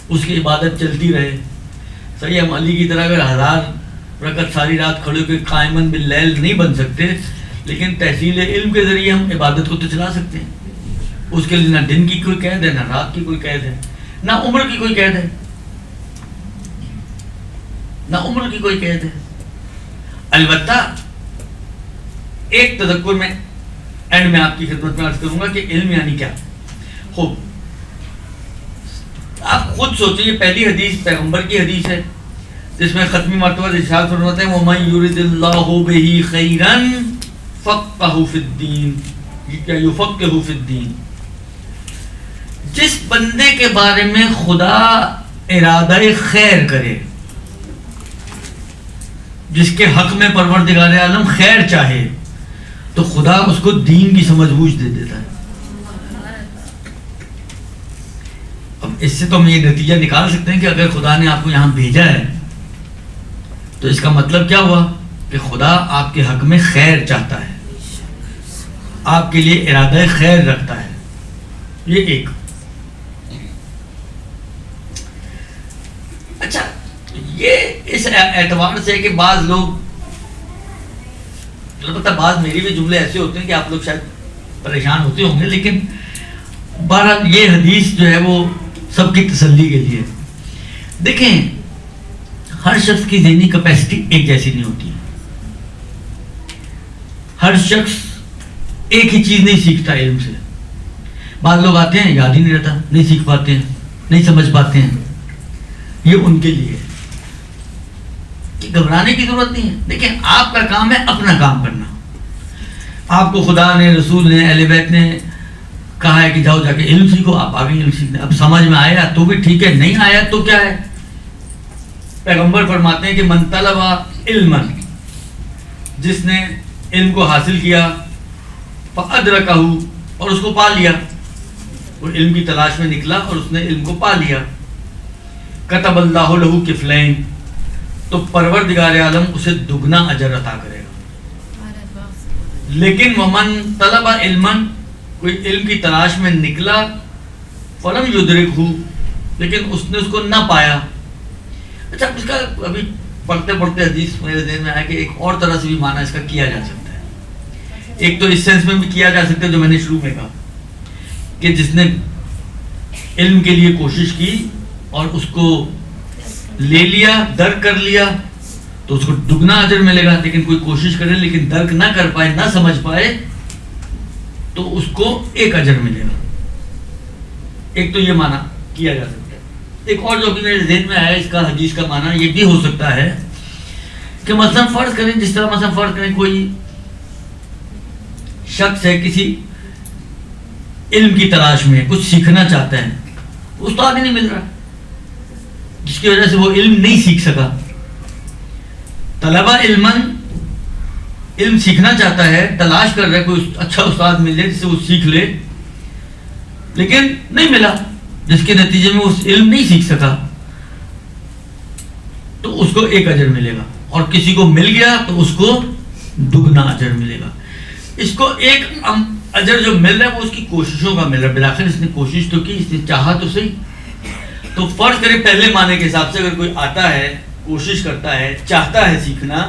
اس کی عبادت چلتی رہے. صحیح, ہم علی کی طرح اگر 1000 رکعت ساری رات کھڑے ہو کے قائمن باللیل نہیں بن سکتے, لیکن تحصیل علم کے ذریعے ہم عبادت کو تو چلا سکتے ہیں. اس کے لیے نہ دن کی کوئی قید ہے, نہ رات کی کوئی قید ہے, نہ عمر کی کوئی قید ہے, نہ عمر کی کوئی قید ہے. البتہ ایک تذکر میں اینڈ میں آپ کی خدمت میں عرض کروں گا کہ علم یعنی کیا. خوب آپ خود سوچیں, یہ پہلی حدیث پیغمبر کی حدیث ہے جس میں ختمی مرتبہ ارشاد فرماتے ہیں وَمَن يُرِدِ اللَّهُ بِهِ خَيْرًا فَقَّهُ فِي الدِّينِ یا يُفَقِّهُ فِي الدِّينِ. جس بندے کے بارے میں خدا ارادہ خیر کرے, جس کے حق میں پروردگار عالم خیر چاہے, تو خدا اس کو دین کی سمجھ بوجھ دے دیتا ہے. اب اس سے تو ہم یہ نتیجہ نکال سکتے ہیں کہ اگر خدا نے آپ کو یہاں بھیجا ہے تو اس کا مطلب کیا ہوا کہ خدا آپ کے حق میں خیر چاہتا ہے, آپ کے لیے ارادہ خیر رکھتا ہے. یہ ایک. اچھا, یہ اس اعتبار سے کہ بعض لوگ, البتہ بعض میری بھی جملے ایسے ہوتے ہیں کہ آپ لوگ شاید پریشان ہوتے ہوں گے, لیکن بہرحال یہ حدیث جو ہے وہ سب کی تسلی کے لیے. دیکھیں, ہر شخص کی ذہنی کیپیسٹی ایک جیسی نہیں ہوتی. ہر شخص ایک ہی چیز نہیں سیکھتا علم سے. بعض لوگ آتے ہیں, یاد ہی نہیں رہتا, نہیں سیکھ پاتے ہیں, نہیں سمجھ پاتے ہیں. یہ ان کے لیے کہ گھبرانے کی ضرورت نہیں ہے. دیکھیں, آپ کا کام ہے اپنا کام کرنا. آپ کو خدا نے, رسول نے, اہل بیت نے کہا ہے کہ جاؤ جا کے علم سیکھو, آپ آگے علم سیکھنا. اب سمجھ میں آیا تو بھی ٹھیک ہے, نہیں آیا تو کیا ہے. پیغمبر فرماتے ہیں کہ من طلب علما, جس نے علم کو حاصل کیا, فادرکہ, اور اس کو پا لیا, وہ علم کی تلاش میں نکلا اور اس نے علم کو پا لیا, کتب اللہ لہ کفلین, تو پروردگار عالم اسے دگنا اجر عطا کرے گا. لیکن ومن طلب علما, کوئی علم کی تلاش میں نکلا, فلم یدرکہ, لیکن اس نے اس کو نہ پایا. اچھا, اس کا ابھی پڑھتے پڑھتے حدیث میرے ذہن میں آیا کہ ایک اور طرح سے بھی معنی اس کا کیا جا سکتا ہے. ایک تو اس سینس میں بھی کیا جا سکتا ہے جو میں نے شروع میں کہا کہ جس نے علم کے لیے کوشش کی اور اس کو لے لیا, درک کر لیا, تو اس کو دگنا اجر ملے گا. لیکن کوئی کوشش کرے لیکن درک نہ کر پائے, نہ سمجھ پائے, تو اس کو ایک اجر ملے گا. ایک تو یہ معنی کیا جا سکتا ہے. ایک اور جو میرے ذہن میں آیا اس کا حدیث کا معنی یہ بھی ہو سکتا ہے کہ مثلا فرض کریں, جس طرح مثلا فرض کریں کوئی شخص ہے کسی علم کی تلاش میں, کچھ سیکھنا چاہتا ہے, استاد ہی نہیں مل رہا, جس کی وجہ سے وہ علم نہیں سیکھ سکا. طلبہ علماً, علم سیکھنا چاہتا ہے, تلاش کر رہا ہے کوئی اچھا استاد مل جائے جس سے وہ سیکھ لے, لیکن نہیں ملا, جس کے نتیجے میں اس علم نہیں سیکھ سکا, تو اس کو ایک اجر ملے گا. اور کسی کو مل گیا تو اس کو دگنا اجر ملے گا. اس کو ایک اجر جو مل رہا ہے وہ اس کی کوششوں کا مل رہا ہے. بالآخر اس نے کوشش تو کی, اس نے چاہا تو صحیح. تو فرض کریں پہلے معنی کے حساب سے اگر کوئی آتا ہے, کوشش کرتا ہے, چاہتا ہے سیکھنا,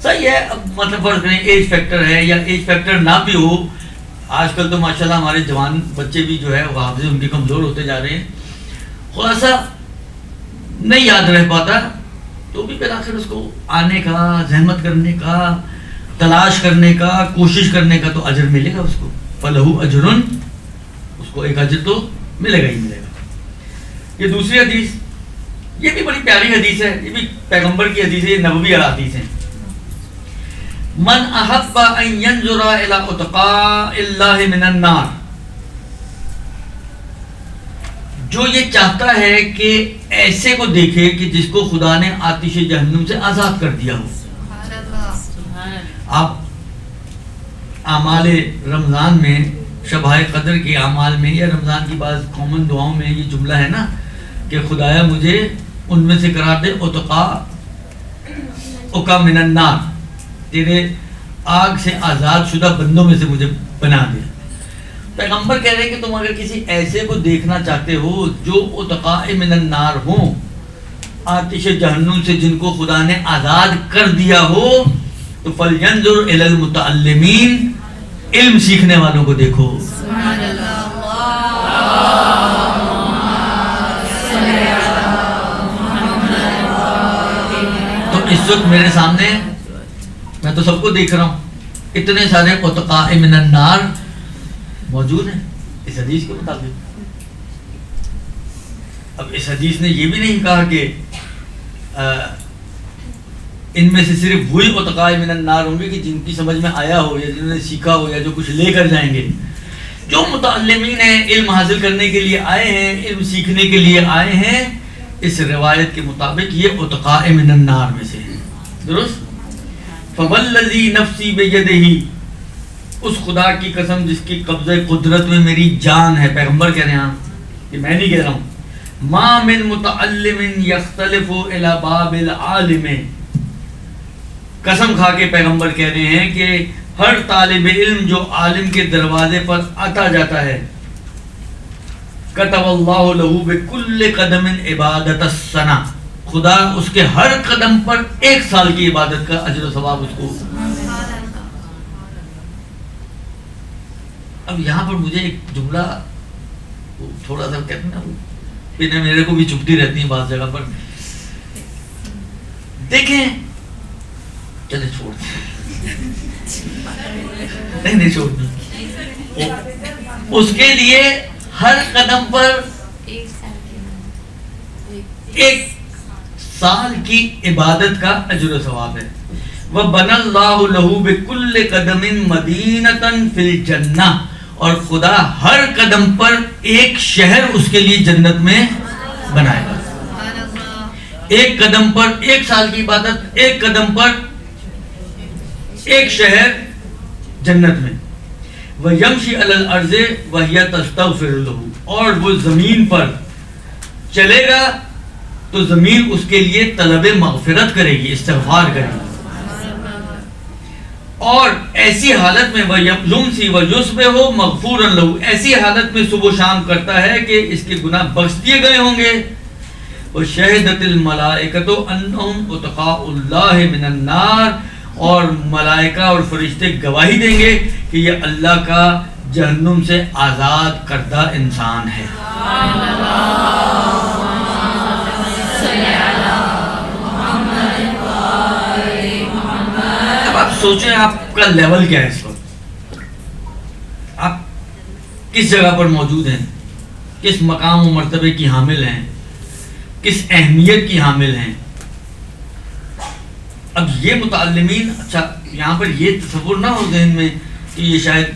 صحیح ہے. اب مطلب فرض کریں ایج فیکٹر ہے یا ایج فیکٹر نہ بھی ہو, آج کل تو ماشاءاللہ ہمارے جوان بچے بھی جو ہے وہ حافظے ان کے کمزور ہوتے جا رہے ہیں, خلاصہ نہیں یاد رہ پاتا, تو بھی بالآخر اس کو آنے کا, زحمت کرنے کا, تلاش کرنے کا, کوشش کرنے کا تو اجر ملے گا اس کو. فلہ اجر کو ایک اجر تو ملے گا ہی ملے گا. یہ دوسری حدیث، یہ بھی بڑی پیاری حدیث ہے، یہ بھی پیغمبر کی حدیث ہے، یہ نبوی حدیث ہیں. من احب ان ينظر الى اتقاء اللہ من النار، جو یہ چاہتا ہے کہ ایسے کو دیکھے کہ جس کو خدا نے آتش جہنم سے آزاد کر دیا ہو. آپ اعمال رمضان میں، شبائے قدر کے اعمال میں یا رمضان کی بعض کامن دعاؤں میں یہ جملہ ہے نا کہ خدایا مجھے ان میں سے قرار دے، اتقاء من النار، تیرے آگ سے آزاد شدہ بندوں میں سے مجھے بنا دے. پیغمبر کہہ رہے ہیں کہ تم اگر کسی ایسے کو دیکھنا چاہتے ہو جو اتقاء من النار ہوں، آتش جہنم سے جن کو خدا نے آزاد کر دیا ہو، تو فَلْيَنْظُرْ إِلَى الْمُتَعَلِّمِينَ، علم سیکھنے والوں کو دیکھو. تو اس وقت میرے سامنے میں تو سب کو دیکھ رہا ہوں، اتنے سارے اتقاء من النار موجود ہیں اس حدیث کے مطابق. اب اس حدیث نے یہ بھی نہیں کہا کہ ان میں سے صرف وہی اتقاء من النار ہوں گے کہ جن کی سمجھ میں آیا ہو یا جنہوں نے سیکھا ہو یا جو کچھ لے کر جائیں گے. جو متعلمین ہیں، علم حاصل کرنے کے لیے آئے ہیں، علم سیکھنے کے لیے آئے ہیں، اس روایت کے مطابق یہ اتقاء من النار میں سے ہیں. درست؟ فوالذی نفسی بیدہ، اس خدا کی قسم جس کی قبضہ قدرت میں میری جان ہے. پیغمبر کہہ رہے ہیں کہ میں نہیں کہہ رہا ہوں. ما من متعلم یختلف الی باب العالم، قسم کھا کے پیغمبر کہہ رہے ہیں کہ ہر طالب علم جو عالم کے دروازے پر آتا جاتا ہے، کتب اللہ لہ بکل قدم عبادت السنہ، خدا اس کے ہر قدم پر 1 سال کی عبادت کا اجر و ثواب اس کو. اب یہاں پر مجھے ایک جملہ تھوڑا سا کہتے ہیں نا، میرے کو بھی چپتی رہتی ہیں بعض جگہ پر. دیکھیں، چلے چھوڑ نہیں چھوڑ دیں. اس کے لیے ہر قدم پر 1 سال کی عبادت کا اجر و ثواب ہے. وَبَنَى اللَّهُ لَهُ بِكُلِّ قَدَمٍ مَدِينَةً فِي الْجَنَّةِ، اور خدا ہر قدم پر ایک شہر اس کے لیے جنت میں بنائے گا. 1 قدم پر 1 سال کی عبادت، 1 قدم پر 1 شہر جنت میں. وَيَمْشِي عَلَى الْأَرْضِ وَهِيَ تَسْتَغْفِرُ لَهُ، اور وہ زمین پر چلے گا تو زمین اس کے لیے طلب مغفرت کرے گی، استغفار کرے گی. اور ایسی حالت میں وَيُمْسِي وَيُصْبِحُ مَغْفُورًا لَهُ، ایسی حالت میں صبح و شام کرتا ہے کہ اس کے گناہ بخش دیے گئے ہوں گے. وَشَهِدَتِ الْمَلَائِكَةُ أَنَّهُمْ أُتَقَاءُ اللَّهِ مِنَ النَّارِ، اور ملائکہ اور فرشتے گواہی دیں گے کہ یہ اللہ کا جہنم سے آزاد کردہ انسان ہے. اب آپ سوچیں آپ کا لیول کیا ہے اس وقت، آپ کس جگہ پر موجود ہیں، کس مقام و مرتبے کی حامل ہیں، کس اہمیت کی حامل ہیں. اب یہ متعلمین، اچھا یہاں پر یہ تصور نہ ہو ذہن میں کہ یہ شاید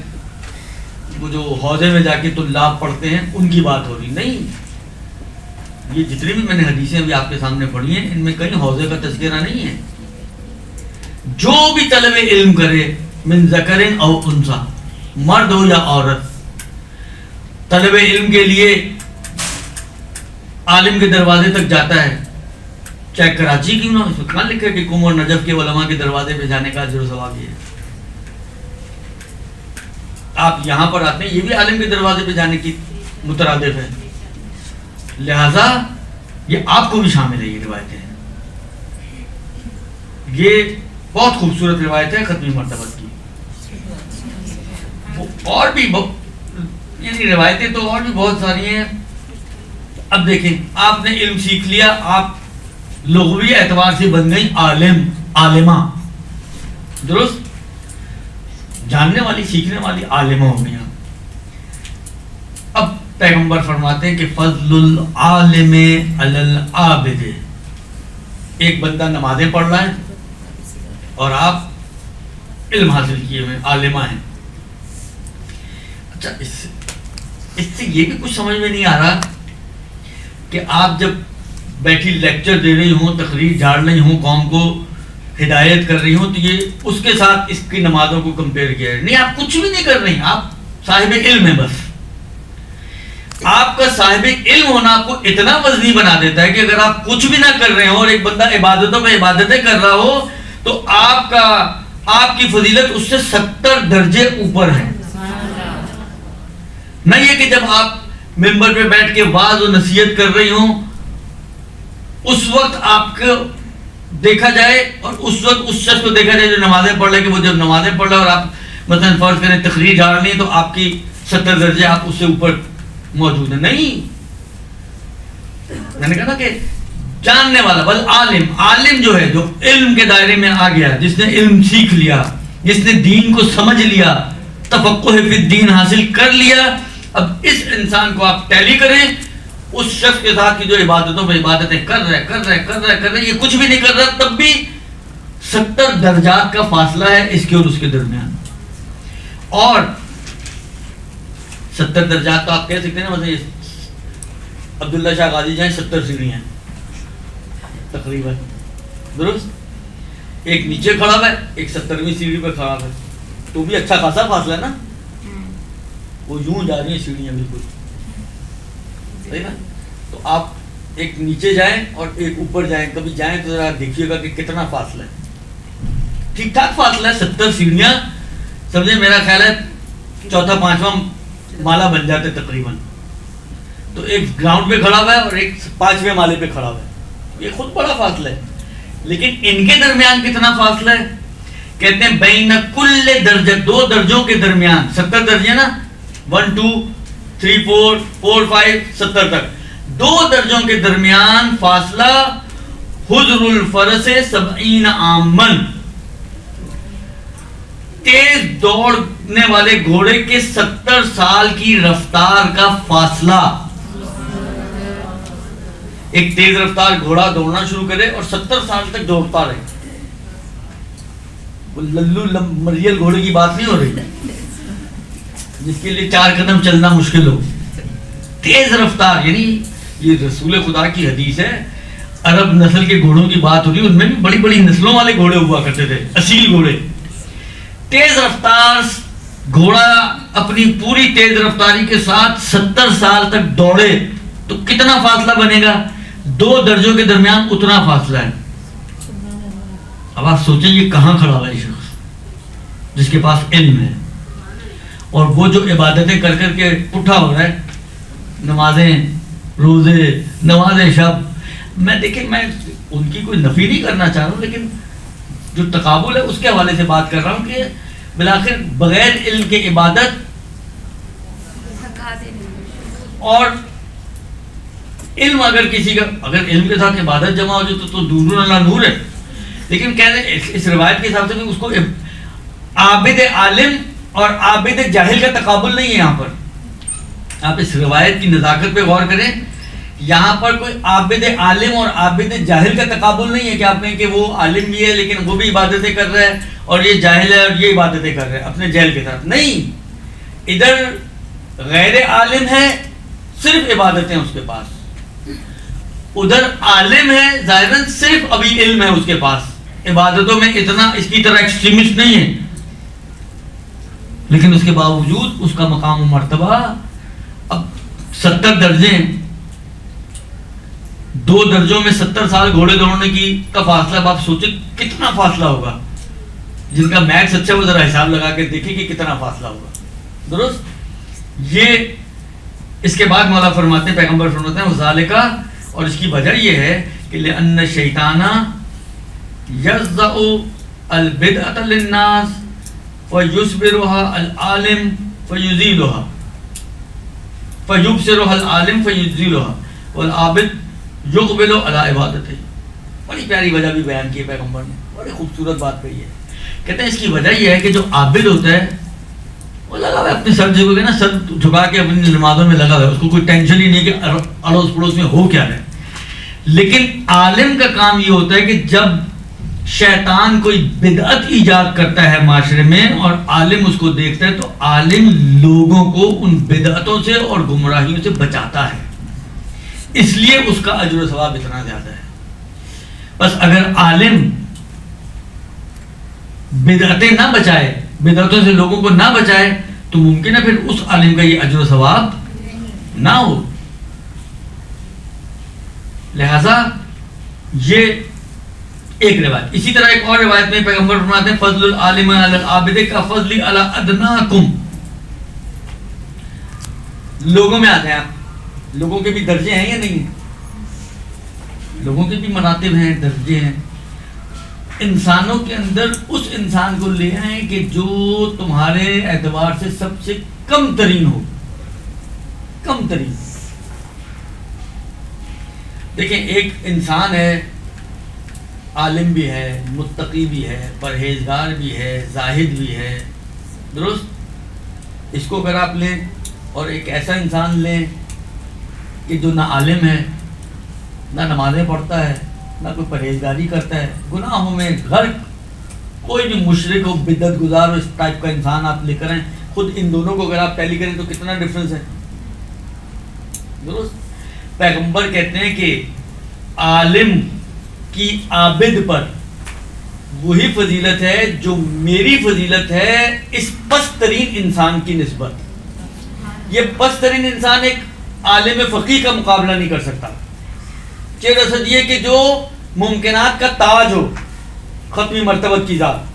وہ جو حوضے میں جا کے طلاب پڑھتے ہیں ان کی بات ہو رہی. نہیں، یہ جتنی بھی میں نے حدیثیں ابھی آپ کے سامنے پڑھی ہیں، ان میں کہیں حوضے کا تذکرہ نہیں ہے. جو بھی طلب علم کرے، من ذکر او انثی، مرد ہو یا عورت، طلب علم کے لیے عالم کے دروازے تک جاتا ہے، چاہے کراچی کیوں نہ، اس میں کہاں لکھا ہے کہ قم اور نجف کے علماء کے دروازے پہ جانے کا اجر و ثواب یہ ہے. آپ یہاں پر آتے ہیں، یہ بھی عالم کے دروازے پہ جانے کی مترادف ہے، لہذا یہ آپ کو بھی شامل ہے. یہ روایتیں یہ بہت خوبصورت روایت ہے ختمی مرتبہ کی. اور بھی یعنی روایتیں تو اور بھی بہت ساری ہیں. اب دیکھیں، آپ نے علم سیکھ لیا، آپ لغوی اعتبار سے بن گئی عالم، عالمہ. درست؟ جاننے والی، سیکھنے والی عالمہ ہو گئی. اب پیغمبر فرماتے ہیں کہ فضل العالم علی العابد، ایک بندہ نمازیں پڑھ رہا ہے اور آپ علم حاصل کیے ہوئے عالمہ ہیں. اچھا، اس سے یہ بھی کچھ سمجھ میں نہیں آ رہا کہ آپ جب بیٹھی لیکچر دے رہی ہوں، تقریر جھاڑ رہی ہوں، قوم کو ہدایت کر رہی ہوں، تو یہ اس کے ساتھ اس کی نمازوں کو کمپیئر کیا ہے. نہیں، آپ کچھ بھی نہیں کر رہی، آپ صاحب علم ہیں. بس آپ کا صاحب علم ہونا آپ کو اتنا وزنی بنا دیتا ہے کہ اگر آپ کچھ بھی نہ کر رہے ہو اور ایک بندہ عبادتوں پہ عبادتیں کر رہا ہو تو آپ کی فضیلت اس سے 70 درجے اوپر ہے. نہ یہ کہ جب آپ ممبر پہ بیٹھ کے وعظ و نصیحت کر رہی ہوں اس وقت آپ کو دیکھا جائے اور اس وقت اس شخص کو دیکھا جائے جو نمازیں پڑھ لے، کہ وہ جب نمازیں پڑھ رہا ہے اور آپ مثلا فرض کریں تقریر جھاڑ رہی ہیں تو آپ کی 70 درجے آپ اس سے اوپر موجود ہیں. نہیں، میں نے کہا نا کہ جاننے والا، بل عالم جو ہے، جو علم کے دائرے میں آ گیا، جس نے علم سیکھ لیا، جس نے دین کو سمجھ لیا، تفقہ فی الدین حاصل کر لیا. اب اس انسان کو آپ ٹیلی کریں اس شخص کے ساتھ کی جو عبادتوں پہ عبادتیں کر رہے، یہ کچھ بھی نہیں کر رہا، تب بھی 70 درجات کا فاصلہ ہے اس کے اور اس کے درمیان. اور 70 درجات تو آپ کہہ سکتے ہیں نا، مثلا عبداللہ شاہ غازی جائیں 70 سیڑھی ہیں تقریباً، درست. ایک نیچے کھڑا ہے، ایک 70ویں سیڑھی پہ کھڑا ہے، تو بھی اچھا خاصا فاصلہ ہے نا. وہ یوں جا رہی ہیں سیڑھیاں بالکل، صحیح نا. تو آپ ایک نیچے جائیں اور ایک اوپر جائیں، کبھی جائیں تو ذرا دیکھیے گا کہ کتنا فاصلہ ہے. ٹھیک ٹھاک فاصلہ ہے، 70 سیڑھیاں سمجھے. میرا خیال ہے چوتھا پانچواں مالا بن جاتے تقریباً. تو ایک گراؤنڈ پہ کھڑا ہوا ہے اور ایک 5ویں مالے پہ کھڑا ہوا ہے، یہ خود بڑا فاصلہ ہے. لیکن ان کے درمیان کتنا فاصلہ ہے؟ کہتے ہیں بین کل درجہ، 2 درجوں کے درمیان، 70 درجے نا، 1 2 3 4 4 5 70 تک، 2 درجوں کے درمیان فاصلہ حضر الفرس 70 عامن، تیز دوڑنے والے گھوڑے کے 70 سال کی رفتار کا فاصلہ. ایک تیز رفتار گھوڑا دوڑنا شروع کرے اور 70 سال تک دوڑتا رہے. وہ للو مریل گھوڑے کی بات نہیں ہو رہی جس کے لیے 4 قدم چلنا مشکل ہو. تیز رفتار، یعنی یہ رسول خدا کی حدیث ہے. عرب نسل کے گھوڑوں کی بات ہو رہی، ان میں بھی بڑی بڑی نسلوں والے گھوڑے ہوا کرتے تھے، اصیل گھوڑے. تیز رفتار گھوڑا اپنی پوری تیز رفتاری کے ساتھ 70 سال تک دوڑے تو کتنا فاصلہ بنے گا؟ 2 درجوں کے درمیان اتنا فاصلہ ہے. اب آپ سوچیں یہ کہاں کھڑا ہوا ہے شخص جس کے پاس علم ہے، اور وہ جو عبادتیں کر کر کے پٹھا ہو رہا ہے، نمازیں، روزے، نمازیں شب. میں دیکھیں، میں ان کی کوئی نفی نہیں کرنا چاہ رہا ہوں، لیکن جو تقابل ہے اس کے حوالے سے بات کر رہا ہوں کہ بالآخر بغیر علم کے عبادت، اور علم اگر کسی کا، اگر علم کے ساتھ عبادت جمع ہو جائے تو نور اللہ نور ہے. لیکن کہتے ہیں اس روایت کے حساب سے اس کو عابد عالم اور عابد جاہل کا تقابل نہیں ہے. یہاں پر آپ اس روایت کی نزاکت پہ غور کریں، یہاں پر کوئی عابد عالم اور عابد جاہل کا تقابل نہیں ہے کہ آپ نے کہ وہ عالم بھی ہے لیکن وہ بھی عبادتیں کر رہا ہے اور یہ جاہل ہے اور یہ عبادتیں کر رہا ہے اپنے جہل کے ساتھ. نہیں، ادھر غیر عالم ہے، صرف عبادتیں اس کے پاس. ادھر عالم ہے، ظاہراً صرف ابھی علم ہے اس کے پاس، عبادتوں میں اتنا اس کی طرح ایکسٹریمسٹ نہیں ہے، لیکن اس کے باوجود اس کا مقام و مرتبہ. اب 70 درجے، 2 درجوں میں 70 سال گھوڑے دوڑنے کی کا فاصلہ. اب آپ سوچیں کتنا فاصلہ ہوگا. جن کا میتھس اچھا وہ ذرا حساب لگا کے دیکھیں کہ کتنا فاصلہ ہوگا. درست. یہ اس کے بعد مولا فرماتے ہیں، پیغمبر فرماتے ہیں وذالکا، اور اس کی وجہ یہ ہے کہ لأن الشیطان یزع البدعۃ للناس فیصبرها العالم فیزیلها، فیبصرها العالم فیزیلها والعابد یقبل علی عبادتہ. بڑی پیاری وجہ بھی بیان کی ہے پیغمبر نے، بڑی خوبصورت بات کہی ہے. کہتے ہیں اس کی وجہ یہ ہے کہ جو عابد ہوتا ہے وہ لگا ہوا ہے اپنی سر جھکو کے نا، سر جھکا کے اپنی نمازوں میں لگا ہوا ہے، اس کو کوئی ٹینشن ہی نہیں کہ اڑوس پڑوس میں ہو کیا رہا ہے. لیکن عالم کا کام یہ ہوتا ہے کہ جب شیطان کوئی بدعت ایجاد کرتا ہے معاشرے میں اور عالم اس کو دیکھتا ہے، تو عالم لوگوں کو ان بدعتوں سے اور گمراہیوں سے بچاتا ہے، اس لیے اس کا اجر و ثواب اتنا زیادہ ہے. بس اگر عالم بدعتیں نہ بچائے، بدعتوں سے لوگوں کو نہ بچائے، تو ممکن ہے پھر اس عالم کا یہ اجر و ثواب نہ ہو. لہذا یہ ایک روایت. اسی طرح ایک اور روایت میں پیغمبر فرماتے ہیں فضل العالم علی العابد کا فضل علی ادناکم. لوگوں میں آتے ہیں آپ، لوگوں کے بھی درجے ہیں یا نہیں ہیں؟ لوگوں کے بھی مراتب ہیں، درجے ہیں. انسانوں کے اندر اس انسان کو لے آئیں کہ جو تمہارے اعتبار سے سب سے کم ترین ہو، کم ترین. دیکھیں ایک انسان ہے، عالم بھی ہے، متقی بھی ہے، پرہیزگار بھی ہے، زاہد بھی ہے، درست. اس کو اگر آپ لیں اور ایک ایسا انسان لیں کہ جو نہ عالم ہے، نہ نمازیں پڑھتا ہے، نہ کوئی پرہیزگاری کرتا ہے، گناہوں میں غرق، کوئی بھی مشرک ہو، بدعت گزار، اس ٹائپ کا انسان آپ لے کر آئیں، خود ان دونوں کو اگر آپ ٹیلی کریں تو کتنا ڈفرنس ہے، درست. پیغمبر کہتے ہیں کہ عالم کی عابد پر وہی فضیلت ہے جو میری فضیلت ہے اس پست ترین انسان کی نسبت. یہ پست ترین انسان ایک عالم فقیہ کا مقابلہ نہیں کر سکتا. چرسد یہ کہ جو ممکنات کا تاج ہو، ختمی مرتبت کی ذات.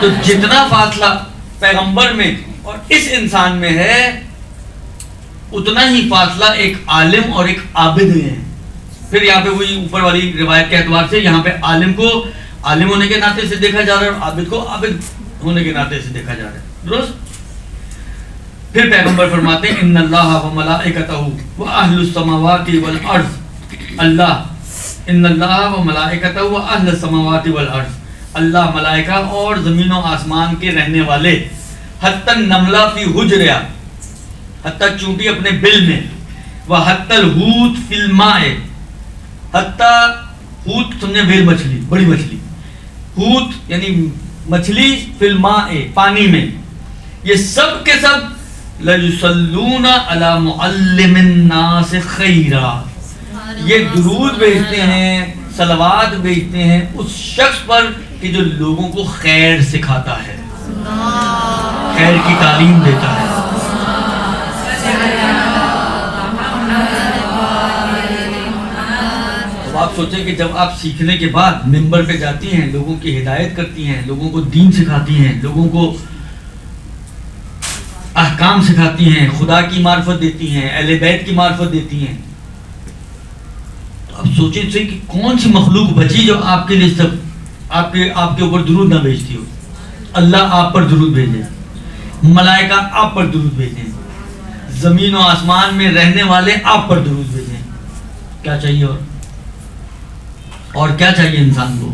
تو جتنا فاصلہ پیغمبر میں اور اس انسان میں ہے، اتنا ہی فاصلہ ایک عالم اور ایک عابد میں ہے. پھر یہاں پہ وہی اوپر والی روایت کے اعتبار سے یہاں پہ عالم کو عالم ہونے کے ناطے سے دیکھا جا رہا ہے اور عابد کو عابد ہونے کے ناطے سے دیکھا جا رہا ہے، درست. پھر پیغمبر فرماتے ہیں ان اللہ و ملائکتہ و اہل السماوات والارض. اللہ، ان اللہ و ملائکتہ و اہل السماوات والارض، اللہ، ملائکہ اور زمین و آسمان کے رہنے والے، حتی النملہ فی حجرہا، حتی چونٹی اپنے بل میں، وحتی الحوت فی الماء، حتی حوت سمجھے ویل مچھلی، بڑی مچھلی، حوت یعنی مچھلی، فی الماء پانی میں، یہ سب کے سب لَيُصَلُّونَ عَلَى مُعَلِّمِ النَّاسِ خَيْرًا، یہ درود بھیجتے ہیں، صلوات بھیجتے ہیں اس شخص پر کہ جو لوگوں کو خیر سکھاتا ہے، خیر کی تعلیم دیتا ہے. تو آپ سوچیں کہ جب آپ سیکھنے کے بعد منبر پہ جاتی ہیں، لوگوں کی ہدایت کرتی ہیں، لوگوں کو دین سکھاتی ہیں، لوگوں کو احکام سکھاتی ہیں، خدا کی معرفت دیتی ہیں، اہل بیت کی معرفت دیتی ہیں، تو آپ سوچیں کہ کون سی مخلوق بچی جو آپ کے لیے سب آپ کے اوپر درود نہ بھیجتی ہو. اللہ آپ پر درود بھیجے، ملائکہ آپ پر درود بھیجیں، زمین و آسمان میں رہنے والے آپ پر درود بھیجیں. کیا چاہیے اور کیا چاہیے انسان کو؟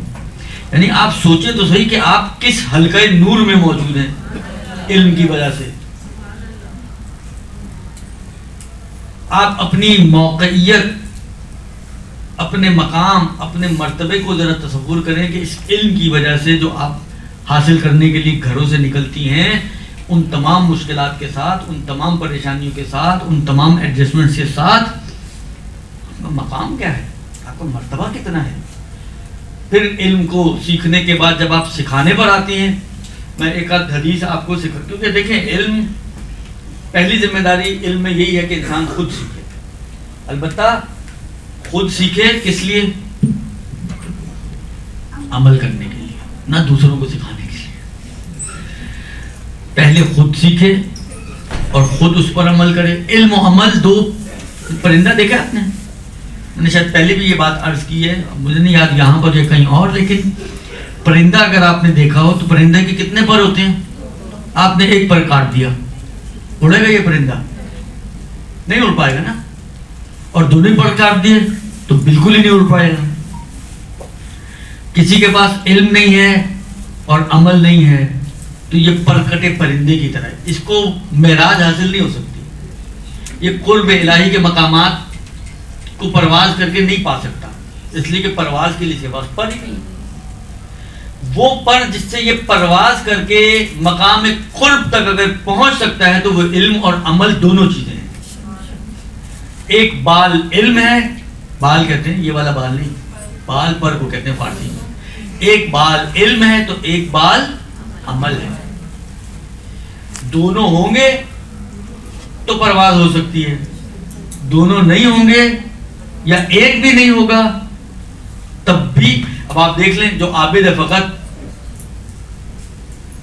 یعنی آپ سوچیں تو صحیح کہ آپ کس حلقہ نور میں موجود ہیں علم کی وجہ سے. آپ اپنی موقعیت، اپنے مقام، اپنے مرتبے کو ذرا تصور کریں کہ اس علم کی وجہ سے جو آپ حاصل کرنے کے لیے گھروں سے نکلتی ہیں، ان تمام مشکلات کے ساتھ، ان تمام پریشانیوں کے ساتھ، ان تمام ایڈجسٹمنٹس کے ساتھ، آپ کا مقام کیا ہے، آپ کا مرتبہ کتنا ہے. پھر علم کو سیکھنے کے بعد جب آپ سکھانے پر آتی ہیں، میں ایک آدھ حدیث آپ کو سکھا، کیونکہ دیکھیں علم، پہلی ذمہ داری علم میں یہی ہے کہ انسان خود سیکھے. البتہ خود سیکھے کس لیے؟ عمل کرنے کے لیے، نہ دوسروں کو سکھانے کے لیے. پہلے خود سیکھے اور خود اس پر عمل کرے. علم و عمل دو. پرندہ دیکھا آپ نے؟ میں نے شاید پہلے بھی یہ بات عرض کی ہے، مجھے نہیں یاد یہاں پر یا کہیں اور، لیکن پرندہ اگر آپ نے دیکھا ہو تو پرندے کے کتنے پر ہوتے ہیں؟ آپ نے ایک پر کاٹ دیا، اڑے گا یہ پرندہ؟ نہیں اڑ پائے گا نا. اور دونوں ہی پڑھ کاٹ دیے تو بالکل ہی نہیں اڑ پائے گا. کسی کے پاس علم نہیں ہے اور عمل نہیں ہے تو یہ پرکٹے پرندے کی طرح ہے. اس کو معراج حاصل نہیں ہو سکتی. یہ قرب الہی کے مقامات کو پرواز کر کے نہیں پا سکتا, اس لیے کہ پرواز کے لیے پر ہی نہیں. وہ پر جس سے یہ پرواز کر کے مقام قرب تک اگر پہنچ سکتا ہے تو وہ علم اور عمل دونوں چیزیں ہیں. ایک بال علم ہے, بال کہتے ہیں یہ والا بال نہیں, بال پر کو کہتے ہیں فارسی میں. ایک بال علم ہے تو ایک بال عمل ہے. دونوں ہوں گے تو پرواز ہو سکتی ہے, دونوں نہیں ہوں گے یا ایک بھی نہیں ہوگا تب بھی. اب آپ دیکھ لیں جو عابد ہے فقط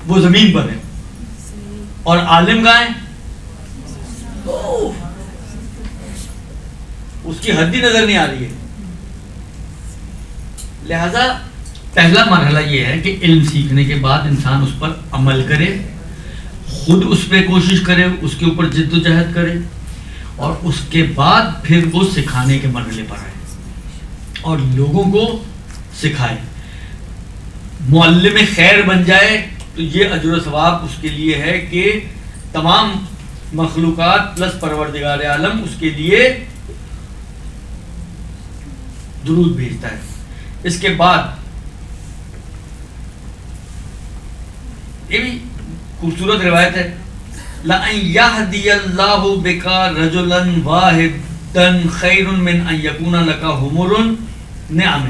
وہ زمین پر ہے اور عالم کہاں ہے, اس کی حد ہی نظر نہیں آ رہی ہے. لہذا پہلا مرحلہ یہ ہے کہ علم سیکھنے کے بعد انسان اس پر عمل کرے, خود اس پہ کوشش کرے, اس کے اوپر جد و جہد کرے اور اس کے بعد پھر وہ سکھانے کے مرحلے پر آئے اور لوگوں کو سکھائے. معلم خیر بن جائے تو یہ اجر و ثواب اس کے لیے ہے کہ تمام مخلوقات پلس پروردگار عالم اس کے لیے درود بھیجتا ہے. اس کے بعد یہ بھی خوبصورت روایت ہے, لَأَن يَهْدِيَ اللَّهُ بِكَ رَجُلًا وَاحِدًا خَيْرٌ مِّنْ أَن يَكُونَ لَكَ حُمُرٌ نِعَمٍ.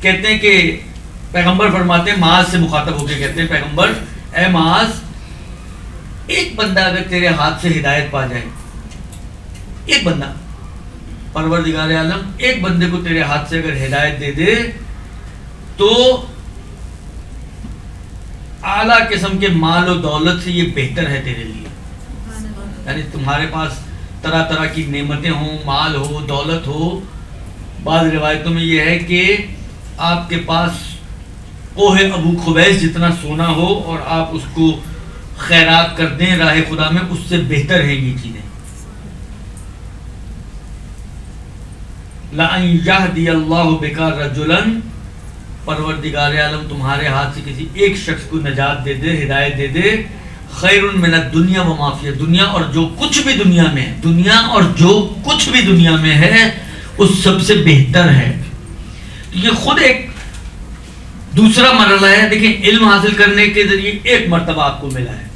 کہتے ہیں کہ پیغمبر فرماتے ہیں, معاذ سے مخاطب ہو کے کہتے ہیں پیغمبر اے معاذ, ایک بندہ اگر تیرے ہاتھ سے ہدایت پا جائے, ایک بندہ, پروردگار عالم ایک بندے کو تیرے ہاتھ سے اگر ہدایت دے دے تو اعلیٰ قسم کے مال و دولت سے یہ بہتر ہے تیرے لیے. یعنی تمہارے پاس طرح طرح کی نعمتیں ہوں, مال ہو, دولت ہو. بعض روایتوں میں یہ ہے کہ آپ کے پاس کوہ ابو خبیث جتنا سونا ہو اور آپ اس کو خیرات کر دیں راہ خدا میں, اس سے بہتر ہے یہ چیزیں. لَأَن يَهْدِيَ اللَّهُ بِكَ رَجُلًا, پروردگار عالم تمہارے ہاتھ سے کسی ایک شخص کو نجات دے دے, ہدایت دے دے, خیر من الدنیا وما فیہا, دنیا اور جو کچھ بھی دنیا میں ہے, دنیا اور جو کچھ بھی دنیا میں ہے اس سب سے بہتر ہے. تو یہ خود ایک دوسرا مرحلہ ہے. دیکھیں علم حاصل کرنے کے ذریعے ایک مرتبہ آپ کو ملا ہے,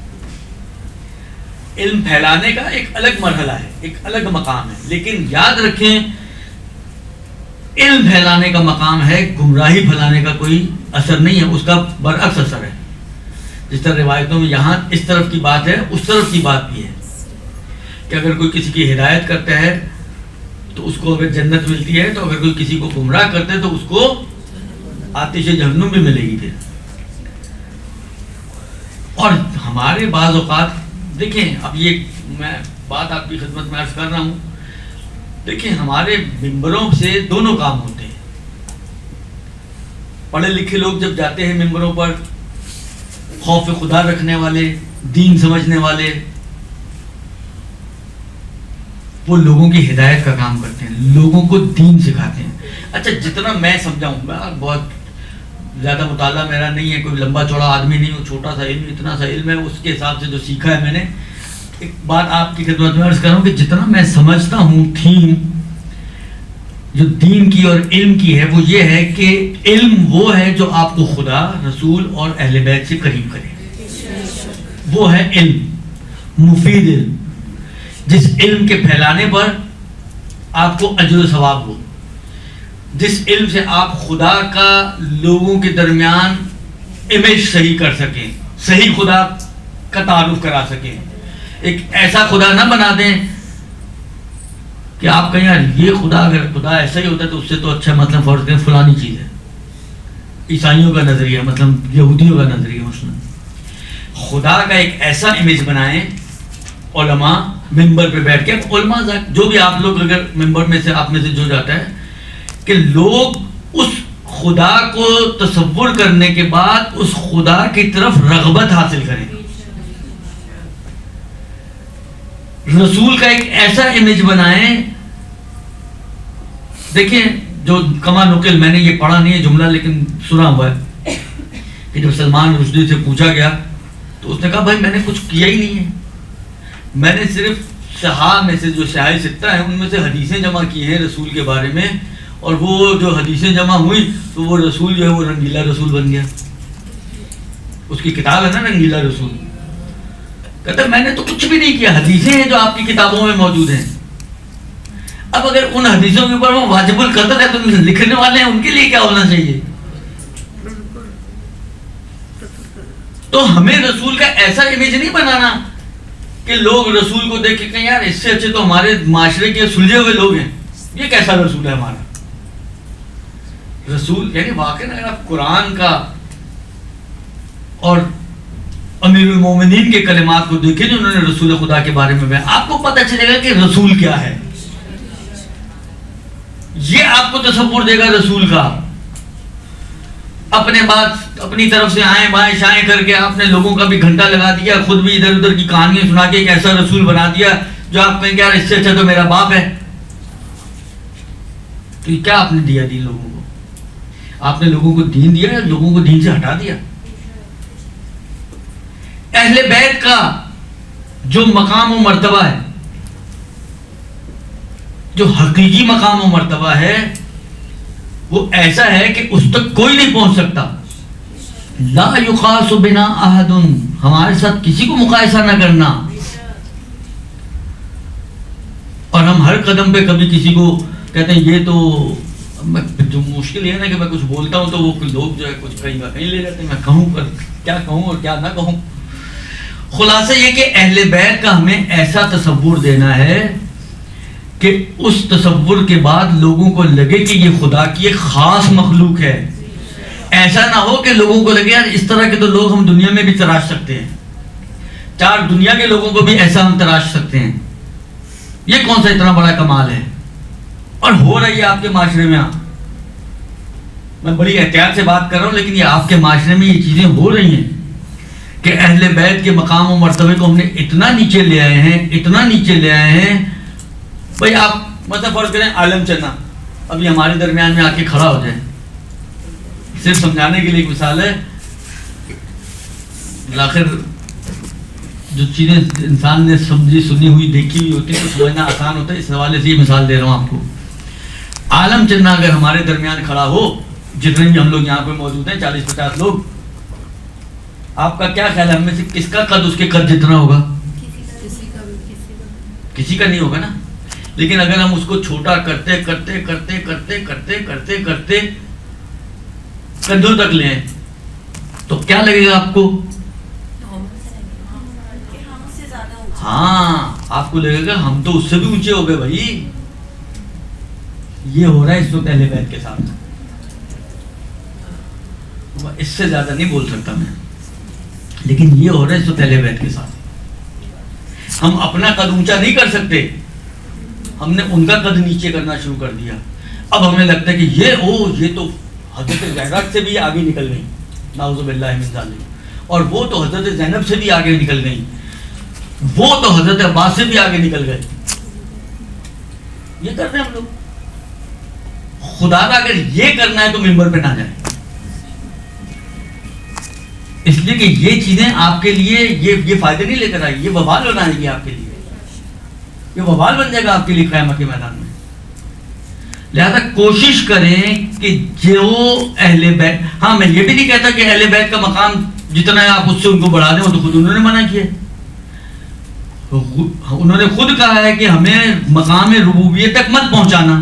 علم پھیلانے کا ایک الگ مرحلہ ہے, ایک الگ مقام ہے. لیکن یاد رکھیں علم پھیلانے کا مقام ہے, گمراہی پھیلانے کا کوئی اثر نہیں ہے, اس کا برعکس اثر ہے. جس طرح روایتوں میں یہاں اس طرف کی بات ہے, اس طرف کی بات بھی ہے کہ اگر کوئی کسی کی ہدایت کرتا ہے تو اس کو اگر جنت ملتی ہے, تو اگر کوئی کسی کو گمراہ کرتا ہے تو اس کو آتش جہنم بھی ملے گی. پھر اور ہمارے بعض اوقات دیکھیں, اب یہ میں بات آپ کی خدمت میں عرض کر رہا ہوں, دیکھیں ہمارے ممبروں سے دونوں کام ہوتے ہیں. پڑھے لکھے لوگ جب جاتے ہیں ممبروں پر, خوف خدا رکھنے والے, دین سمجھنے والے, وہ لوگوں کی ہدایت کا کام کرتے ہیں, لوگوں کو دین سکھاتے ہیں. اچھا جتنا میں سمجھاؤں, میں بہت زیادہ مطالعہ میرا نہیں ہے, کوئی لمبا چوڑا آدمی نہیں ہوں, چھوٹا سا علم, اتنا سا علم ہے, اس کے حساب سے جو سیکھا ہے میں نے. ایک بات آپ کی خدمت میں عرض کر رہا ہوں کہ جتنا میں سمجھتا ہوں تھیم جو دین کی اور علم کی ہے, وہ یہ ہے کہ علم وہ ہے جو آپ کو خدا, رسول اور اہل بیت سے قریب کرے. وہ ہے علم, مفید علم, جس علم کے پھیلانے پر آپ کو اجر و ثواب ہو, جس علم سے آپ خدا کا لوگوں کے درمیان امیج صحیح کر سکیں, صحیح خدا کا تعارف کرا سکیں. ایک ایسا خدا نہ بنا دیں کہ آپ کہیں یار یہ خدا, اگر خدا ایسا ہی ہوتا ہے تو اس سے تو اچھا, مطلب فرض کریں فلانی چیز ہے, عیسائیوں کا نظریہ, مطلب یہودیوں کا نظریہ. مثلا خدا کا ایک ایسا امیج بنائیں علماء ممبر پہ بیٹھ کے, علماء جو بھی آپ لوگ, اگر ممبر میں سے آپ میں سے جو جاتا ہے, کہ لوگ اس خدا کو تصور کرنے کے بعد اس خدا کی طرف رغبت حاصل کریں. رسول کا ایک ایسا امیج بنائیں دیکھیں جو کما نقل، میں نے یہ پڑھا نہیں ہے جملہ لیکن سنا ہوا ہے کہ جب سلمان رشدی سے پوچھا گیا تو اس نے کہا بھائی میں نے کچھ کیا ہی نہیں ہے، میں نے صرف صحابہ میں سے جو صحابہ ستہ ہیں ان میں سے حدیثیں جمع کی ہیں رسول کے بارے میں، اور وہ جو حدیثیں جمع ہوئی تو وہ رسول جو ہے وہ رنگیلا رسول بن گیا. اس کی کتاب ہے نا رنگیلا رسول. کہتا میں نے تو کچھ بھی نہیں کیا، حدیثیں ہیں جو آپ کی کتابوں میں موجود ہیں. اب اگر ان حدیثوں کے اوپر وہ واجب القدر ہے تو لکھنے والے ہیں ان کے لیے کیا ہونا چاہیے؟ تو ہمیں رسول کا ایسا امیج نہیں بنانا کہ لوگ رسول کو دیکھ کے کہیں یار اس سے اچھے تو ہمارے معاشرے کے سلجھے ہوئے لوگ ہیں، یہ کیسا رسول ہے ہمارا. رسول یعنی واقعی اگر آپ قرآن کا اور امیر المومنین کے کلمات کو دیکھیں جو انہوں نے رسول خدا کے بارے میں بیان، آپ کو پتہ چلے گا کہ رسول کیا ہے. یہ آپ کو تصور دے گا رسول کا. اپنے بات اپنی طرف سے آئیں بائیں شائیں کر کے آپ نے لوگوں کا بھی گھنٹہ لگا دیا، خود بھی ادھر ادھر کی کہانیاں سنا کے ایک ایسا رسول بنا دیا جو آپ کہیں کہ یار اس سے اچھا تو میرا باپ ہے. تو یہ کیا آپ نے دیا دین لوگوں کو؟ آپ نے لوگوں کو دین دیا یا لوگوں کو دین سے ہٹا دیا؟ اہل بیت کا جو مقام و مرتبہ ہے، جو حقیقی مقام و مرتبہ ہے، وہ ایسا ہے کہ اس تک کوئی نہیں پہنچ سکتا. لا یقاس بنا احد، ہمارے ساتھ کسی کو مقایسہ نہ کرنا. اور ہم ہر قدم پہ کبھی کسی کو کہتے ہیں یہ تو جو مشکل یہ ہے نا کہ میں کچھ بولتا ہوں تو وہ لوگ جو ہے کچھ کہیں کہیں لے لیتے ہیں، میں کہوں پر کیا کہوں اور کیا نہ کہوں. خلاصہ یہ کہ اہل بیت کا ہمیں ایسا تصور دینا ہے کہ اس تصور کے بعد لوگوں کو لگے کہ یہ خدا کی ایک خاص مخلوق ہے. ایسا نہ ہو کہ لوگوں کو لگے یار اس طرح کے تو لوگ ہم دنیا میں بھی تراش سکتے ہیں، چار دنیا کے لوگوں کو بھی ایسا ہم تراش سکتے ہیں. یہ کون سا اتنا بڑا کمال ہے؟ اور ہو رہی ہے آپ کے معاشرے میں. میں بڑی احتیاط سے بات کر رہا ہوں لیکن یہ آپ کے معاشرے میں یہ چیزیں ہو رہی ہیں کہ اہل بیت کے مقام و مرتبے کو ہم نے اتنا نیچے لے آئے ہیں، اتنا نیچے لے آئے ہیں. بھائی آپ مطلب فرض کریں عالم چنا ابھی ہمارے درمیان میں آ کے کھڑا ہو جائے، صرف سمجھانے کے لیے ایک مثال ہے. آخر جو چیزیں انسان نے سمجھی سنی ہوئی دیکھی ہوئی ہوتی ہے تو سمجھنا آسان ہوتا ہے، اس حوالے سے یہ مثال دے رہا ہوں آپ کو. عالم چنا اگر ہمارے درمیان کھڑا ہو، جتنے بھی ہم لوگ یہاں پہ موجود ہیں 40-50 لوگ، آپ کا کیا خیال ہے ہم میں سے کس کا قد اس کے قد جتنا ہوگا؟ کسی کا نہیں ہوگا نا. لیکن اگر ہم اس کو چھوٹا کرتے کرتے کرتے کرتے کرتے کرتے کرتے کندھوں تک لیں تو کیا لگے گا آپ کو؟ ہاں آپ کو لگے گا ہم تو اس سے بھی اونچے ہو گئے. بھائی یہ ہو رہا ہے اس وقت اہل بیت کے ساتھ. اس سے زیادہ نہیں بول سکتا میں، لیکن یہ ہو رہا ہے اس وقت اہل بیت کے ساتھ. ہم اپنا قد اونچا نہیں کر سکتے، ہم نے ان کا قد نیچے کرنا شروع کر دیا. اب ہمیں لگتا ہے کہ یہ تو حضرت زینب سے بھی آگے نکل گئی، نعوذ باللہ من ذالک، اور وہ تو حضرت زینب سے بھی آگے نکل گئی، وہ تو حضرت عباس سے بھی آگے نکل گئے. یہ کر رہے ہیں ہم لوگ. خدا کا اگر یہ کرنا ہے تو ممبر پہ نہ جائیں، اس لیے کہ یہ چیزیں آپ کے لیے یہ فائدے نہیں لے کر آئی، یہ وبال ہونا ہے. یہ آپ کے لیے یہ وبال بن جائے گا آپ کے لیے قیامت کے میدان میں. لہذا کوشش کریں کہ جو اہل بیت، ہاں میں یہ بھی نہیں کہتا کہ اہل بیت کا مقام جتنا ہے آپ اس سے ان کو بڑھا دیں، وہ تو خود انہوں نے منع کیا. انہوں نے خود کہا ہے کہ ہمیں مقام ربوبیت تک مت پہنچانا،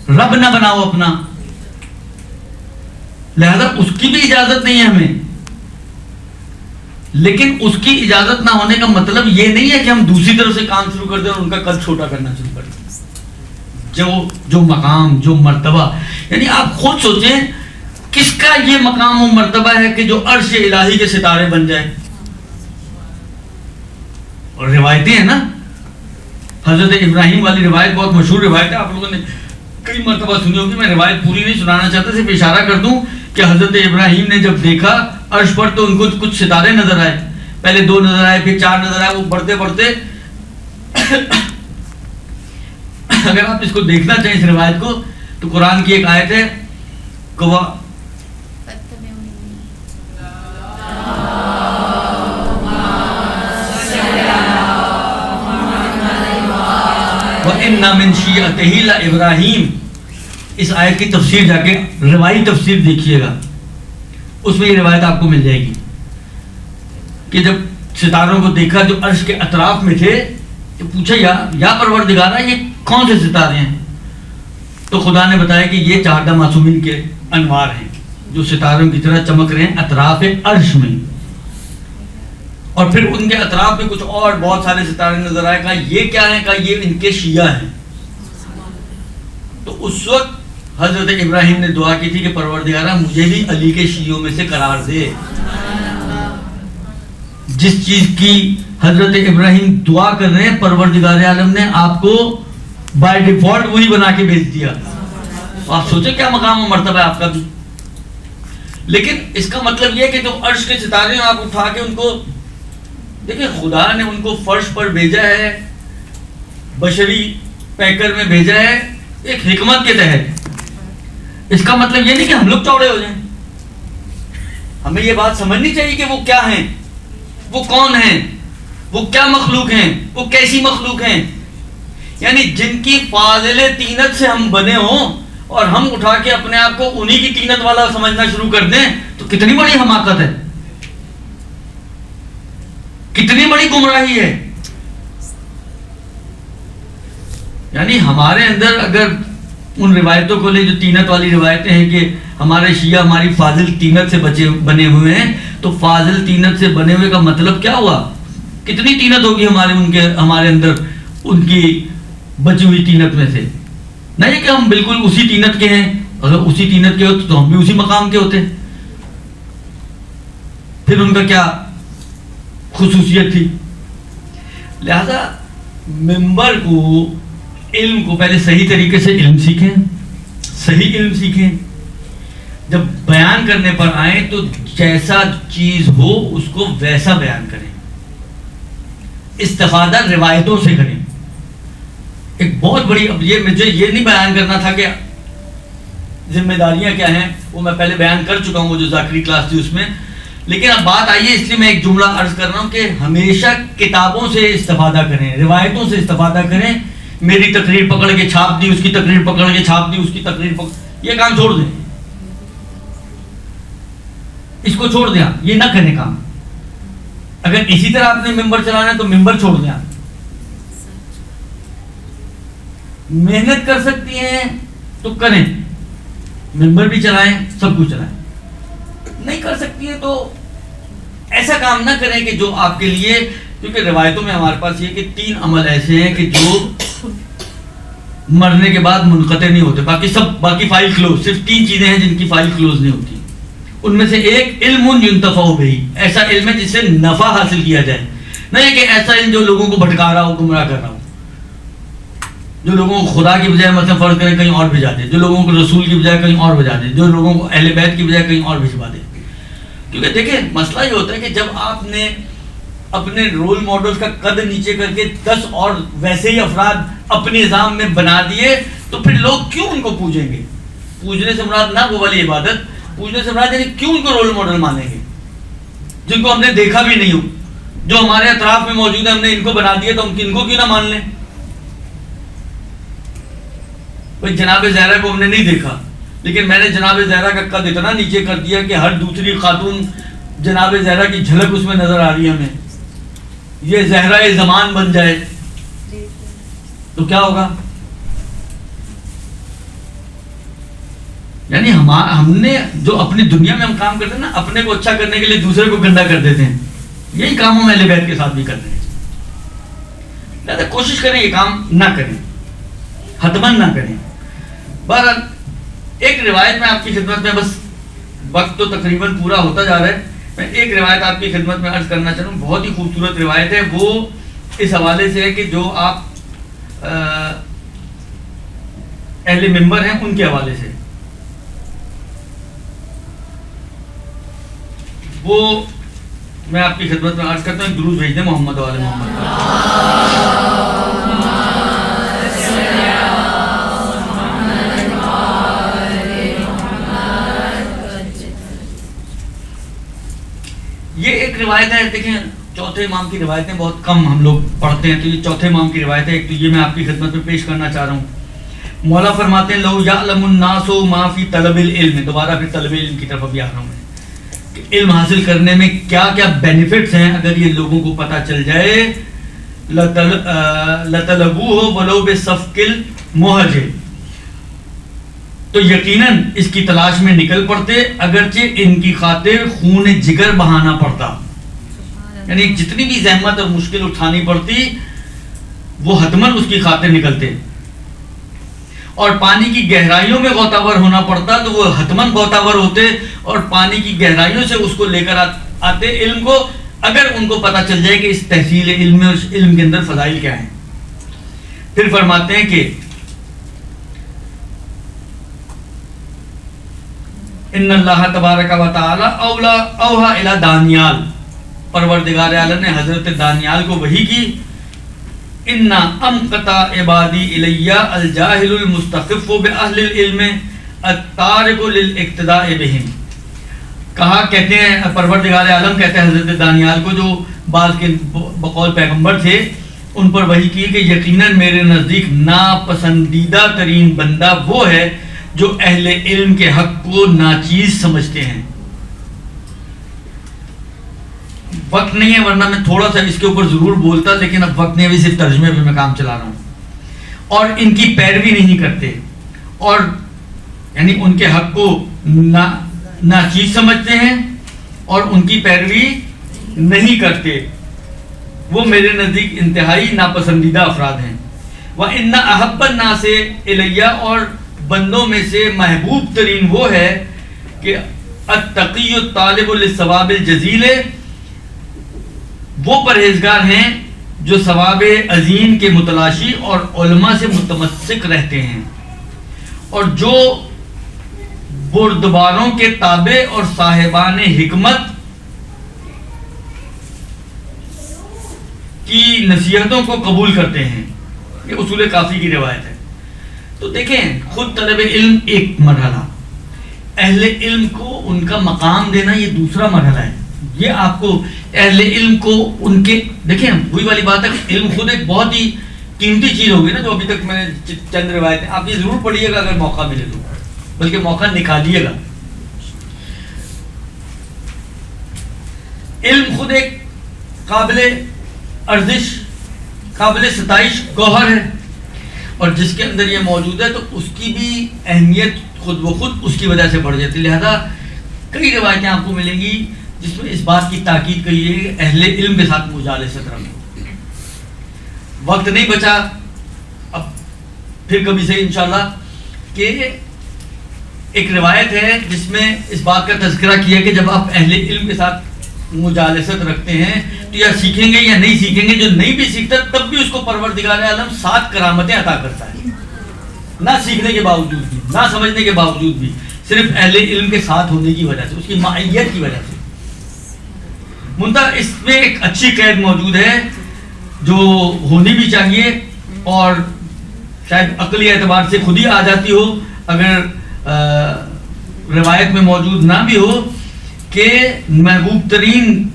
رب نہ بناؤ اپنا. لہذا اس کی بھی اجازت نہیں ہے ہمیں. لیکن اس کی اجازت نہ ہونے کا مطلب یہ نہیں ہے کہ ہم دوسری طرف سے کام شروع کر دیں اور ان کا قد چھوٹا کرنا شروع کر دیں. جو مقام، جو مرتبہ، یعنی آپ خود سوچیں کس کا یہ مقام و مرتبہ ہے کہ جو عرش الہی کے ستارے بن جائے. اور روایتیں ہیں نا، حضرت ابراہیم والی روایت بہت مشہور روایت ہے، آپ لوگوں نے کئی مرتبہ سنی ہوگی. میں روایت پوری نہیں سنانا چاہتا، صرف اشارہ کر دوں کہ حضرت ابراہیم نے جب دیکھا عرش پر تو ان کو کچھ ستارے نظر آئے. پہلے 2 نظر آئے، پھر 4 نظر آئے. وہ بڑھتے بڑھتے اگر آپ اس کو دیکھنا چاہیں اس روایت کو تو قرآن کی ایک آیت ہے وَإِنَّ مِن شِيعَتِهِ لَإِبْرَاهِيمَ. اس آیت کی تفسیر جا کے روایتی تفسیر دیکھیے گا، اس میں یہ روایت آپ کو مل جائے گی کہ جب ستاروں کو دیکھا جو عرش کے اطراف میں تھے تو پوچھا یا پروردگارا یہ کون سے ستارے ہیں؟ تو خدا نے بتایا کہ یہ 14 معصومین کے انوار ہیں جو ستاروں کی طرح چمک رہے ہیں اطراف عرش میں، اور پھر ان کے اطراف میں کچھ اور بہت سارے ستارے نظر آئے. کہا یہ کیا ہے؟ کہا یہ ان کے شیعہ ہیں. تو اس وقت حضرت ابراہیم نے دعا کی تھی کہ پروردگارہ مجھے بھی علی کے شیعوں میں سے قرار دے. جس چیز کی حضرت ابراہیم دعا کر رہے ہیں پروردگار عالم نے آپ کو بائی ڈیفالٹ وہی بنا کے بھیج دیا. آپ سوچیں کیا مقام و مرتبہ ہے آپ کا بھی. لیکن اس کا مطلب یہ کہ جو عرش کے ستارے ہیں آپ اٹھا کے ان کو دیکھیں، خدا نے ان کو فرش پر بھیجا ہے، بشری پیکر میں بھیجا ہے ایک حکمت کے تحت. اس کا مطلب یہ نہیں کہ ہم لوگ چوڑے ہو جائیں. ہمیں یہ بات سمجھنی چاہیے کہ وہ کیا ہیں، وہ کون ہیں، وہ کیا مخلوق ہیں، وہ کیسی مخلوق ہیں. یعنی جن کی فاضل طینت سے ہم بنے ہوں اور ہم اٹھا کے اپنے آپ کو انہی کی طینت والا سمجھنا شروع کر دیں تو کتنی بڑی حماقت ہے، کتنی بڑی گمراہی ہے. یعنی ہمارے اندر اگر ان روایتوں کو لے جو طینت والی روایتیں ہیں کہ ہمارے شیعہ ہماری فاضل طینت سے بنے ہوئے ہیں، تو فاضل طینت سے بنے ہوئے کا مطلب کیا ہوا؟ کتنی طینت ہوگی ہمارے اندر ان کی بچی ہوئی طینت میں سے. نہیں کہ ہم بالکل اسی طینت کے ہیں. اگر اسی طینت کے ہوتے تو ہم بھی اسی مقام کے ہوتے. پھر ان کا کیا خصوصیت تھی؟ لہذا ممبر کو، علم کو پہلے صحیح طریقے سے علم سیکھیں، صحیح علم سیکھیں. جب بیان کرنے پر آئیں تو جیسا چیز ہو اس کو ویسا بیان کریں. استفادہ روایتوں سے کریں. ایک بہت بڑی، اب یہ مجھے یہ نہیں بیان کرنا تھا کہ ذمہ داریاں کیا ہیں، وہ میں پہلے بیان کر چکا ہوں، وہ جو ذاکری کلاس تھی اس میں. لیکن اب بات آئی ہے، اس لیے میں ایک جملہ عرض کر رہا ہوں کہ ہمیشہ کتابوں سے استفادہ کریں، روایتوں سے استفادہ کریں. میری تقریر پکڑ کے چھاپ دی، اس کی تقریر پکڑ کے چھاپ دی، اس کی تقریر یہ کام چھوڑ دیں. اس کو چھوڑ دیں، یہ نہ کریں کام. اگر اسی طرح آپ نے ممبر چلانا ہے تو ممبر چھوڑ دیں. محنت کر سکتی ہیں تو کریں، ممبر بھی چلائیں، سب کچھ چلائیں. نہیں کر سکتی ہیں تو ایسا کام نہ کریں کہ جو آپ کے لیے، کیونکہ روایتوں میں ہمارے پاس یہ کہ 3 عمل ایسے ہیں کہ جو مرنے کے بعد منقطع نہیں ہوتے. باقی فائل کلوز. صرف 3 چیزیں ہیں جن کی فائل کلوز نہیں ہوتی. ان میں سے ایک علم ينتفع بہ، ایسا علم ہے جس سے نفع حاصل کیا جائے. نہیں کہ ایسا علم جو لوگوں کو بھٹکا رہا ہو، گمراہ کر رہا ہو، جو لوگوں کو خدا کی بجائے مثلا فرض کریں کہیں اور بھیجا دے، جو لوگوں کو رسول کی بجائے کہیں اور بھیجا دے، جو لوگوں کو اہل بیت کی بجائے کہیں اور بھجوا دے. کیونکہ دیکھیں مسئلہ یہ ہوتا ہے کہ جب آپ نے اپنے رول ماڈلز کا قد نیچے کر کے 10 اور ویسے ہی افراد اپنے نظام میں بنا دیے تو پھر لوگ کیوں ان کو پوجیں گے؟ پوجنے سے مراد نہ وہ والی عبادت، پوجنے سے مراد یعنی کیوں ان کو رول ماڈل مانیں گے جن کو ہم نے دیکھا بھی نہیں ہو، جو ہمارے اطراف میں موجود ہے، ہم نے ان کو بنا دیا تو ہم ان کو کیوں نہ مان لیں؟ بھائی جناب زہرا کو ہم نے نہیں دیکھا، لیکن میں نے جناب زہرا کا قد اتنا نیچے کر دیا کہ ہر دوسری خاتون جناب زہرا کی جھلک اس میں نظر آ رہی ہے ہمیں. یہ زہرا زمان بن جائے تو کیا ہوگا؟ یعنی ہم نے جو اپنی دنیا میں ہم کام کرتے ہیں نا، اپنے کو اچھا کرنے کے لیے دوسرے کو گندا کر دیتے ہیں. یہی کام ہم اہل بیت کے ساتھ بھی کر رہے ہیں. لہٰذا کوشش کریں یہ کام نہ کریں، حتماً نہ کریں. بہرحال ایک روایت میں آپ کی خدمت میں، بس وقت تو تقریباً پورا ہوتا جا رہا ہے، میں ایک روایت آپ کی خدمت میں عرض کرنا چاہوں. بہت ہی خوبصورت روایت ہے. وہ اس حوالے سے ہے کہ جو آپ اہل منبر ہیں ان کے حوالے سے. وہ میں آپ کی خدمت میں عرض کرتا ہوں. درود بھیج دیں محمد والے محمد. یہ ایک روایت ہے. دیکھیں چوتھے امام کی روایتیں بہت کم ہم لوگ پڑھتے ہیں, تو یہ چوتھے امام کی روایت ہے. ایک تو یہ میں آپ کی خدمت میں پیش کرنا چاہ رہا ہوں. مولا فرماتے ہیں لو یعلم الناس ما فی طلب العلم, دوبارہ پھر طلب علم کی طرف ابھی آ رہا ہوں میں, کہ علم حاصل کرنے میں کیا کیا بینیفٹس ہیں, اگر یہ لوگوں کو پتہ چل جائے, لطلبوہ ولو بصفق المہج, تو یقیناً اس کی تلاش میں نکل پڑتے اگرچہ ان کی خاطر خون جگر بہانا پڑتا. یعنی جتنی بھی زحمت اور مشکل اٹھانی پڑتی وہ حتماً اس کی خاطر نکلتے, اور پانی کی گہرائیوں میں غوطہ ور ہونا پڑتا تو وہ حتماً غوطہ ور ہوتے, اور پانی کی گہرائیوں سے اس کو لے کر آتے علم کو, اگر ان کو پتہ چل جائے کہ اس تحصیل علم میں اس علم کے اندر فضائل کیا ہیں. پھر فرماتے ہیں کہ ان اللہ تبارک و تعالی اوحی الی دانیال, پروردگار عالم نے حضرت دانیال کو وحی کی, ان امقتا عبادی الیہ الجاہل المستخف باہل العلم التارک للاقتداء بہم. کہا, کہتے ہیں پروردگار عالم کہتے ہیں حضرت دانیال کو, جو بعض کے بقول پیغمبر تھے, ان پر وحی کی کہ یقیناً میرے نزدیک ناپسندیدہ ترین بندہ وہ ہے جو اہل علم کے حق کو ناچیز سمجھتے ہیں. وقت نہیں ہے ورنہ میں تھوڑا سا اس کے اوپر ضرور بولتا, لیکن اب وقت نہیں, ابھی صرف ترجمے پہ میں کام چلا رہا ہوں. اور ان کی پیروی نہیں کرتے, اور یعنی ان کے حق کو ناچیز سمجھتے ہیں اور ان کی پیروی نہیں کرتے, وہ میرے نزدیک انتہائی ناپسندیدہ افراد ہیں. وَإِنَّ أَحَبَّ النَّاسِ إِلَيَّ, اور بندوں میں سے محبوب ترین وہ ہے کہ التقی الطالب للثواب الجزیل, وہ پرہیزگار ہیں جو ثواب عظیم کے متلاشی اور علماء سے متمسک رہتے ہیں, اور جو بردباروں کے تابع اور صاحبان حکمت کی نصیحتوں کو قبول کرتے ہیں. یہ اصول کافی کی روایت ہے. تو دیکھیں خود طلب علم ایک مرحلہ, اہل علم کو ان کا مقام دینا یہ دوسرا مرحلہ ہے. یہ آپ کو اہل علم کو ان کے, دیکھیں وہی والی بات ہے کہ علم خود ایک بہت ہی قیمتی چیز ہوگی نا, جو ابھی تک میں نے چند روایتیں, آپ یہ ضرور پڑھیے گا اگر موقع ملے تو, بلکہ موقع نکالیے گا. علم خود ایک قابل ارزش, قابل ستائش گوہر ہے, اور جس کے اندر یہ موجود ہے تو اس کی بھی اہمیت خود بخود اس کی وجہ سے بڑھ جاتی ہے. لہذا کئی روایتیں آپ کو ملیں گی جس میں اس بات کی تاکید کی ہے کہ اہل علم کے ساتھ مجالست رکھو. وقت نہیں بچا, اب پھر کبھی سے انشاءاللہ, کہ ایک روایت ہے جس میں اس بات کا تذکرہ کیا کہ جب آپ اہل علم کے ساتھ مجالست رکھتے ہیں تو یا سیکھیں گے یا نہیں سیکھیں گے. جو نہیں بھی سیکھتا تب بھی اس کو پروردگار عالم 7 کرامتیں عطا کرتا ہے, نہ سیکھنے کے باوجود بھی, نہ سمجھنے کے باوجود بھی, صرف اہل علم کے ساتھ ہونے کی وجہ سے, اس کی معیت کی وجہ سے. منتہا اس میں ایک اچھی قید موجود ہے جو ہونی بھی چاہیے, اور شاید عقلی اعتبار سے خود ہی آ جاتی ہو اگر روایت میں موجود نہ بھی ہو, کہ محبوب ترین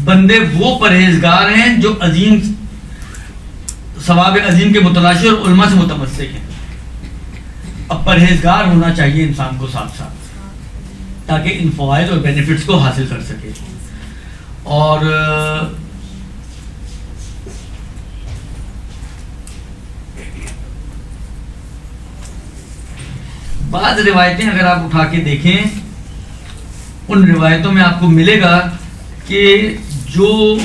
بندے وہ پرہیزگار ہیں جو عظیم ثواب عظیم کے متلاشی اور علماء سے متمسک ہیں. اب پرہیزگار ہونا چاہیے انسان کو ساتھ ساتھ, تاکہ ان فوائد اور بینیفٹس کو حاصل کر سکے. اور بعض روایتیں اگر آپ اٹھا کے دیکھیں, ان روایتوں میں آپ کو ملے گا کہ جو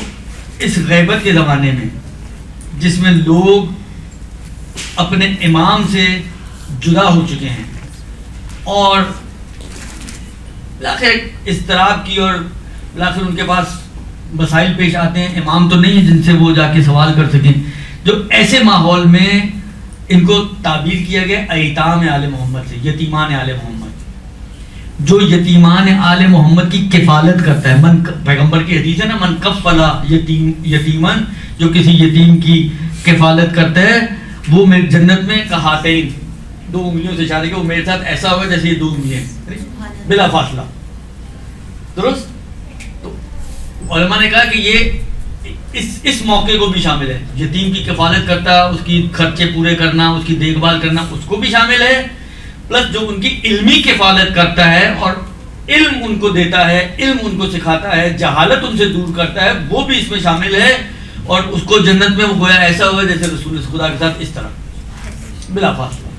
اس غیبت کے زمانے میں جس میں لوگ اپنے امام سے جدا ہو چکے ہیں اور بلاخر اضطراب کی, اور بلاخر ان کے پاس مسائل پیش آتے ہیں, امام تو نہیں ہے جن سے وہ جا کے سوال کر سکیں, جو ایسے ماحول میں ان کو تعبیر کیا گیا ایتام آل محمد سے, یتیمان آل محمد. جو یتیمان آل محمد کی کفالت کرتا ہے, من پیغمبر کی حدیث ہے نا, من کفلا یتیمن, جو کسی یتیم کی کفالت کرتا ہے وہ میرے جنت میں کہاتین, 2 انگلیوں سے اشارے کہ وہ میرے ساتھ ایسا ہوگا جیسے یہ 2 انگلیاں بلا فاصلہ. درست. علماء نے کہا کہ یہ اس موقع کو بھی شامل ہے، یتیم کی کفالت کرتا، اس کی خرچے پورے کرنا، اس کی دیکھ بھال کرنا، اس کو بھی شامل ہے، پلس جو ان کی علمی کفالت کرتا ہے اور علم ان کو دیتا ہے، علم ان کو سکھاتا ہے، جہالت ان سے دور کرتا ہے، وہ بھی اس میں شامل ہے، اور اس کو جنت میں وہ گویا ایسا ہوگا جیسے رسول خدا کے ساتھ اس طرح بلا فاصلہ.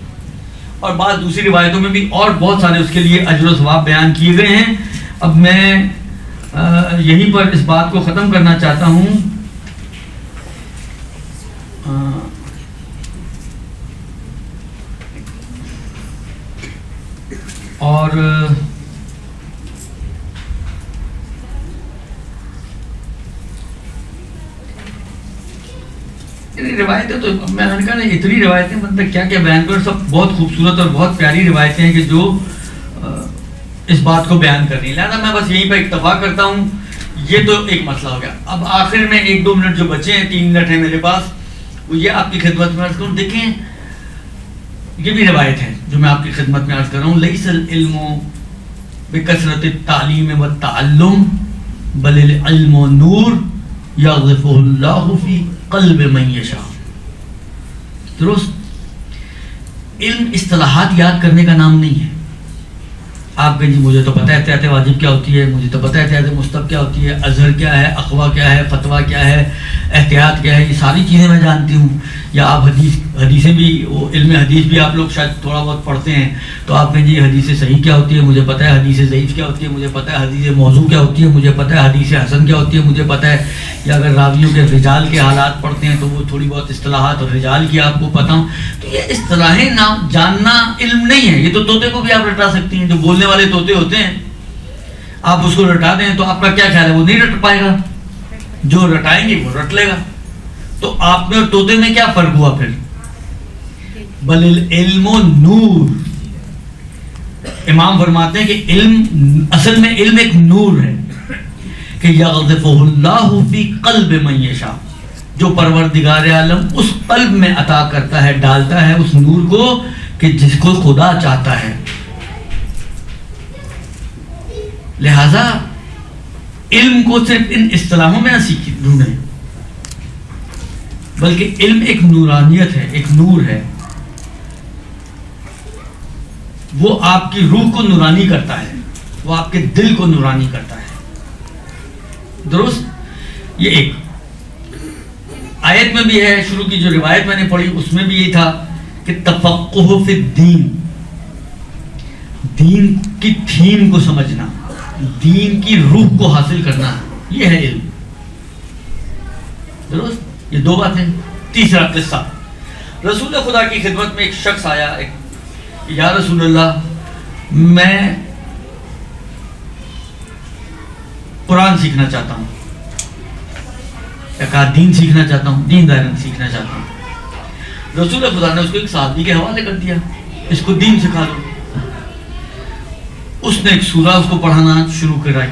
اور بعض دوسری روایتوں میں بھی اور بہت سارے اس کے لیے اجر و ثواب بیان کیے گئے ہیں. اب میں یہیں پر اس بات کو ختم کرنا چاہتا ہوں. اور روایتیں تو میں نے کہا نا اتنی روایتیں مطلب کیا کیا بیان کروں، سب بہت خوبصورت اور بہت پیاری روایتیں ہیں کہ جو اس بات کو بیان کر رہی ہیں. لہٰذا میں بس یہیں پہ اکتفا کرتا ہوں. یہ تو ایک مسئلہ ہو گیا. اب آخر میں 1-2 منٹ جو بچے ہیں، 3 منٹ ہیں میرے پاس، وہ یہ آپ کی خدمت میں عرض کروں. دیکھیں یہ بھی روایت ہے جو میں آپ کی خدمت میں عرض کر رہا ہوں. لیس العلم بکثرت التعلیم والتعلم بل العلم نور یغرف اللہ فی قلب من یشاء. درست. علم اصطلاحات یاد کرنے کا نام نہیں ہے. آپ کہ جی مجھے تو پتہ ہے احتیاط واجب کیا ہوتی ہے، مجھے تو پتہ ہے احتیاط مستحب کیا ہوتی ہے، اظہر کیا ہے، اخوا کیا ہے، فتویٰ کیا ہے، احتیاط کیا ہے، یہ ساری چیزیں میں جانتی ہوں. یا آپ حدیثیں بھی، وہ علم حدیث بھی آپ لوگ شاید تھوڑا بہت پڑھتے ہیں، تو آپ کہیں جی حدیث صحیح کیا ہوتی ہے، مجھے پتہ ہے حدیث ضعیف کیا ہوتی ہے، مجھے پتہ ہے حدیث موضوع کیا ہوتی ہے، مجھے پتہ ہے حدیث حسن کیا ہوتی ہے، مجھے پتہ ہے. یا اگر راویوں کے رجال کے حالات پڑھتے ہیں تو وہ تھوڑی بہت اصطلاحات اور رجال کی آپ کو پتہ ہوں. تو یہ اصطلاحیں جاننا علم نہیں ہے. یہ تو طوطے کو بھی آپ رٹا سکتی ہیں. جو بولنے والے طوطے ہوتے ہیں آپ اس کو رٹا دیں تو آپ کا کیا خیال ہے، وہ نہیں رٹ پائے گا. جو رٹائیں گے وہ رٹ لے گا. تو آپ میں اور طوطے میں کیا فرق ہوا پھر؟ بل العلم نور. امام فرماتے ہیں کہ علم، اصل میں علم ایک نور ہے کہ یغذفہ اللہ فی قلب من یشاء، جو پروردگار عالم اس قلب میں عطا کرتا ہے، ڈالتا ہے اس نور کو کہ جس کو خدا چاہتا ہے. لہذا علم کو صرف ان اصطلاحوں میں نہ سیکھیں ڈھونڈیں، بلکہ علم ایک نورانیت ہے، ایک نور ہے. وہ آپ کی روح کو نورانی کرتا ہے، وہ آپ کے دل کو نورانی کرتا ہے. درست. یہ ایک آیت میں بھی ہے، شروع کی جو روایت میں نے پڑھی اس میں بھی یہ تھا کہ تفقہ فی الدین، دین کی تھیم کو سمجھنا، دین کی روح کو حاصل کرنا، یہ ہے علم. درست. یہ 2 باتیں. تیسرا قصہ، رسول خدا کی خدمت میں ایک شخص آیا، یا رسول اللہ میں قرآن سیکھنا چاہتا ہوں، کہا دین سیکھنا چاہتا ہوں، دین دائرن سیکھنا چاہتا ہوں. رسول خدا نے اس کو ایک صحابی کے حوالے کر دیا، اس کو دین سکھا دو. اس نے ایک سورہ اس کو پڑھانا شروع کرائی.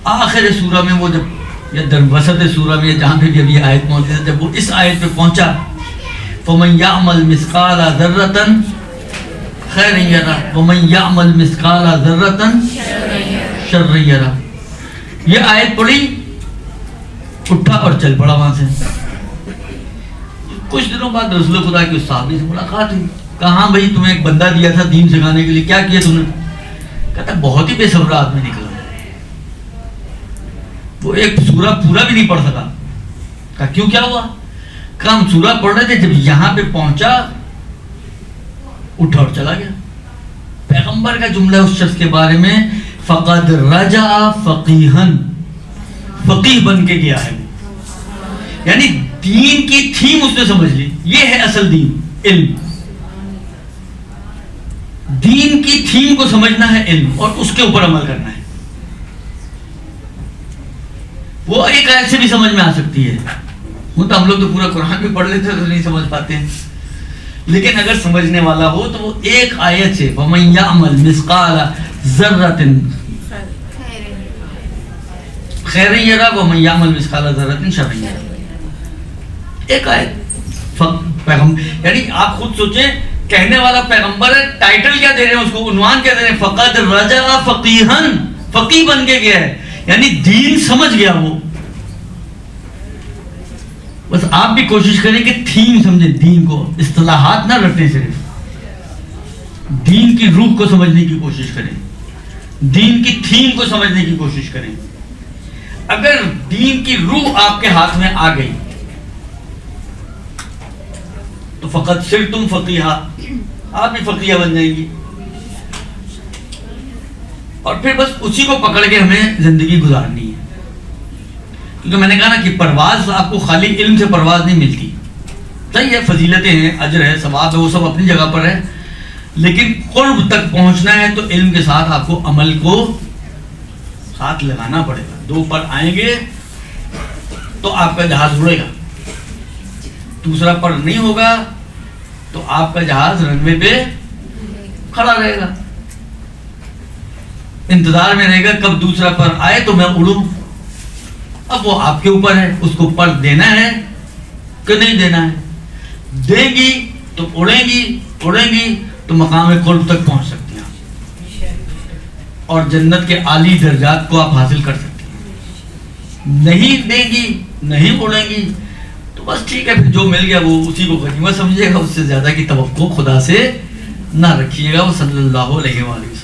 آخر سورہ میں وہ جب، یا در وسط سورہ میں جہاں پہ جب یہ آیت موجود ہے، جب وہ اس آیت پہ پہنچا فَمَنْ يَعْمَلْ مِثْقَالَ ذَرَّةً خَيْرًا يَرَهُ وَمَنْ يَعْمَلْ مِثْقَالَ ذَرَّةً شَرًّا يَرَهُ. یہ آیت پڑھی، اٹھا اور چل پڑا وہاں سے. کچھ دنوں بعد رسول خدا کے اس صحابی سے ملاقات ہوئی. کہاں بھائی تمہیں ایک بندہ دیا تھا دین سکھانے کے لیے، کیا کیا تم نے؟ کہتا بہت ہی بے صبر آدمی نکلا، وہ ایک سورہ پورا بھی نہیں پڑھ سکا. کہا کیوں، کیا ہوا؟ کہا ہم سورہ پڑھ رہے تھے، جب یہاں پہ پہنچا اٹھا اور چلا گیا. پیغمبر کا جملہ اس شخص کے بارے میں فقد رجع فقیہن، فقیہ بن کے گیا ہے. یعنی دین کی تھیم اس نے سمجھ لی. یہ ہے اصل دین، علم. دین کی تھیم کو سمجھنا ہے علم، اور اس کے اوپر عمل کرنا ہے. وہ ایک آیت سے بھی سمجھ میں آ سکتی ہے. وہ تو ہم لوگ تو پورا قرآن بھی پڑھ لیتے تو نہیں سمجھ پاتے ہیں، لیکن اگر سمجھنے والا ہو تو وہ ایک آیت سے وَمَن يَعْمَلْ مِثْقَالَ ذَرَّةٍ خَيْرًا يَرَهُ وَمَن يَعْمَلْ مِثْقَالَ ذَرَّةٍ شَرًّا يَرَهُ. ایک آیت. پیغمبر، یعنی آپ خود سوچیں، کہنے والا پیغمبر ہے، ٹائٹل کیا دے رہے ہیں اس کو، عنوان کیا دے رہے ہیں؟ فقد رجع فقیہن، فقیہ بن کے گیا ہے. یعنی دین سمجھ گیا وہ. بس آپ بھی کوشش کریں کہ تھیم سمجھیں, دین کو, اصطلاحات نہ رٹیں, صرف دین کی روح کو سمجھنے کی کوشش کریں, دین کی تھیم کو سمجھنے کی کوشش کریں. اگر دین کی روح آپ کے ہاتھ میں آ گئی تو فقط صرف تم فقیہہ, آپ بھی فقیہہ بن جائیں گی. اور پھر بس اسی کو پکڑ کے ہمیں زندگی گزارنی ہے. کیونکہ میں نے کہا نا کہ پرواز آپ کو خالی علم سے پرواز نہیں ملتی. صحیح ہے, فضیلتیں ہیں, اجر ہے, ثواب ہے, وہ سب اپنی جگہ پر ہے, لیکن قرب تک پہنچنا ہے تو علم کے ساتھ آپ کو عمل کو ساتھ لگانا پڑے گا. دو پر آئیں گے تو آپ کا جہاز اڑے گا, دوسرا پر نہیں ہوگا تو آپ کا جہاز رن وے پہ کھڑا رہے گا, انتظار میں رہے گا کب دوسرا پر آئے تو میں اڑوں. اب وہ آپ کے اوپر ہے, اس کو پر دینا ہے کہ نہیں دینا ہے. دیں گی تو اڑیں گی تو مقام قرب تک پہنچ سکتے ہیں اور جنت کے عالی درجات کو آپ حاصل کر سکتے ہیں. نہیں دیں گی, نہیں اڑیں گی تو بس ٹھیک ہے, پھر جو مل گیا وہ اسی کو غنیمت سمجھیے گا, اس سے زیادہ کی توقع خدا سے نہ رکھیے گا. وہ صلی اللہ علیہ وآلہ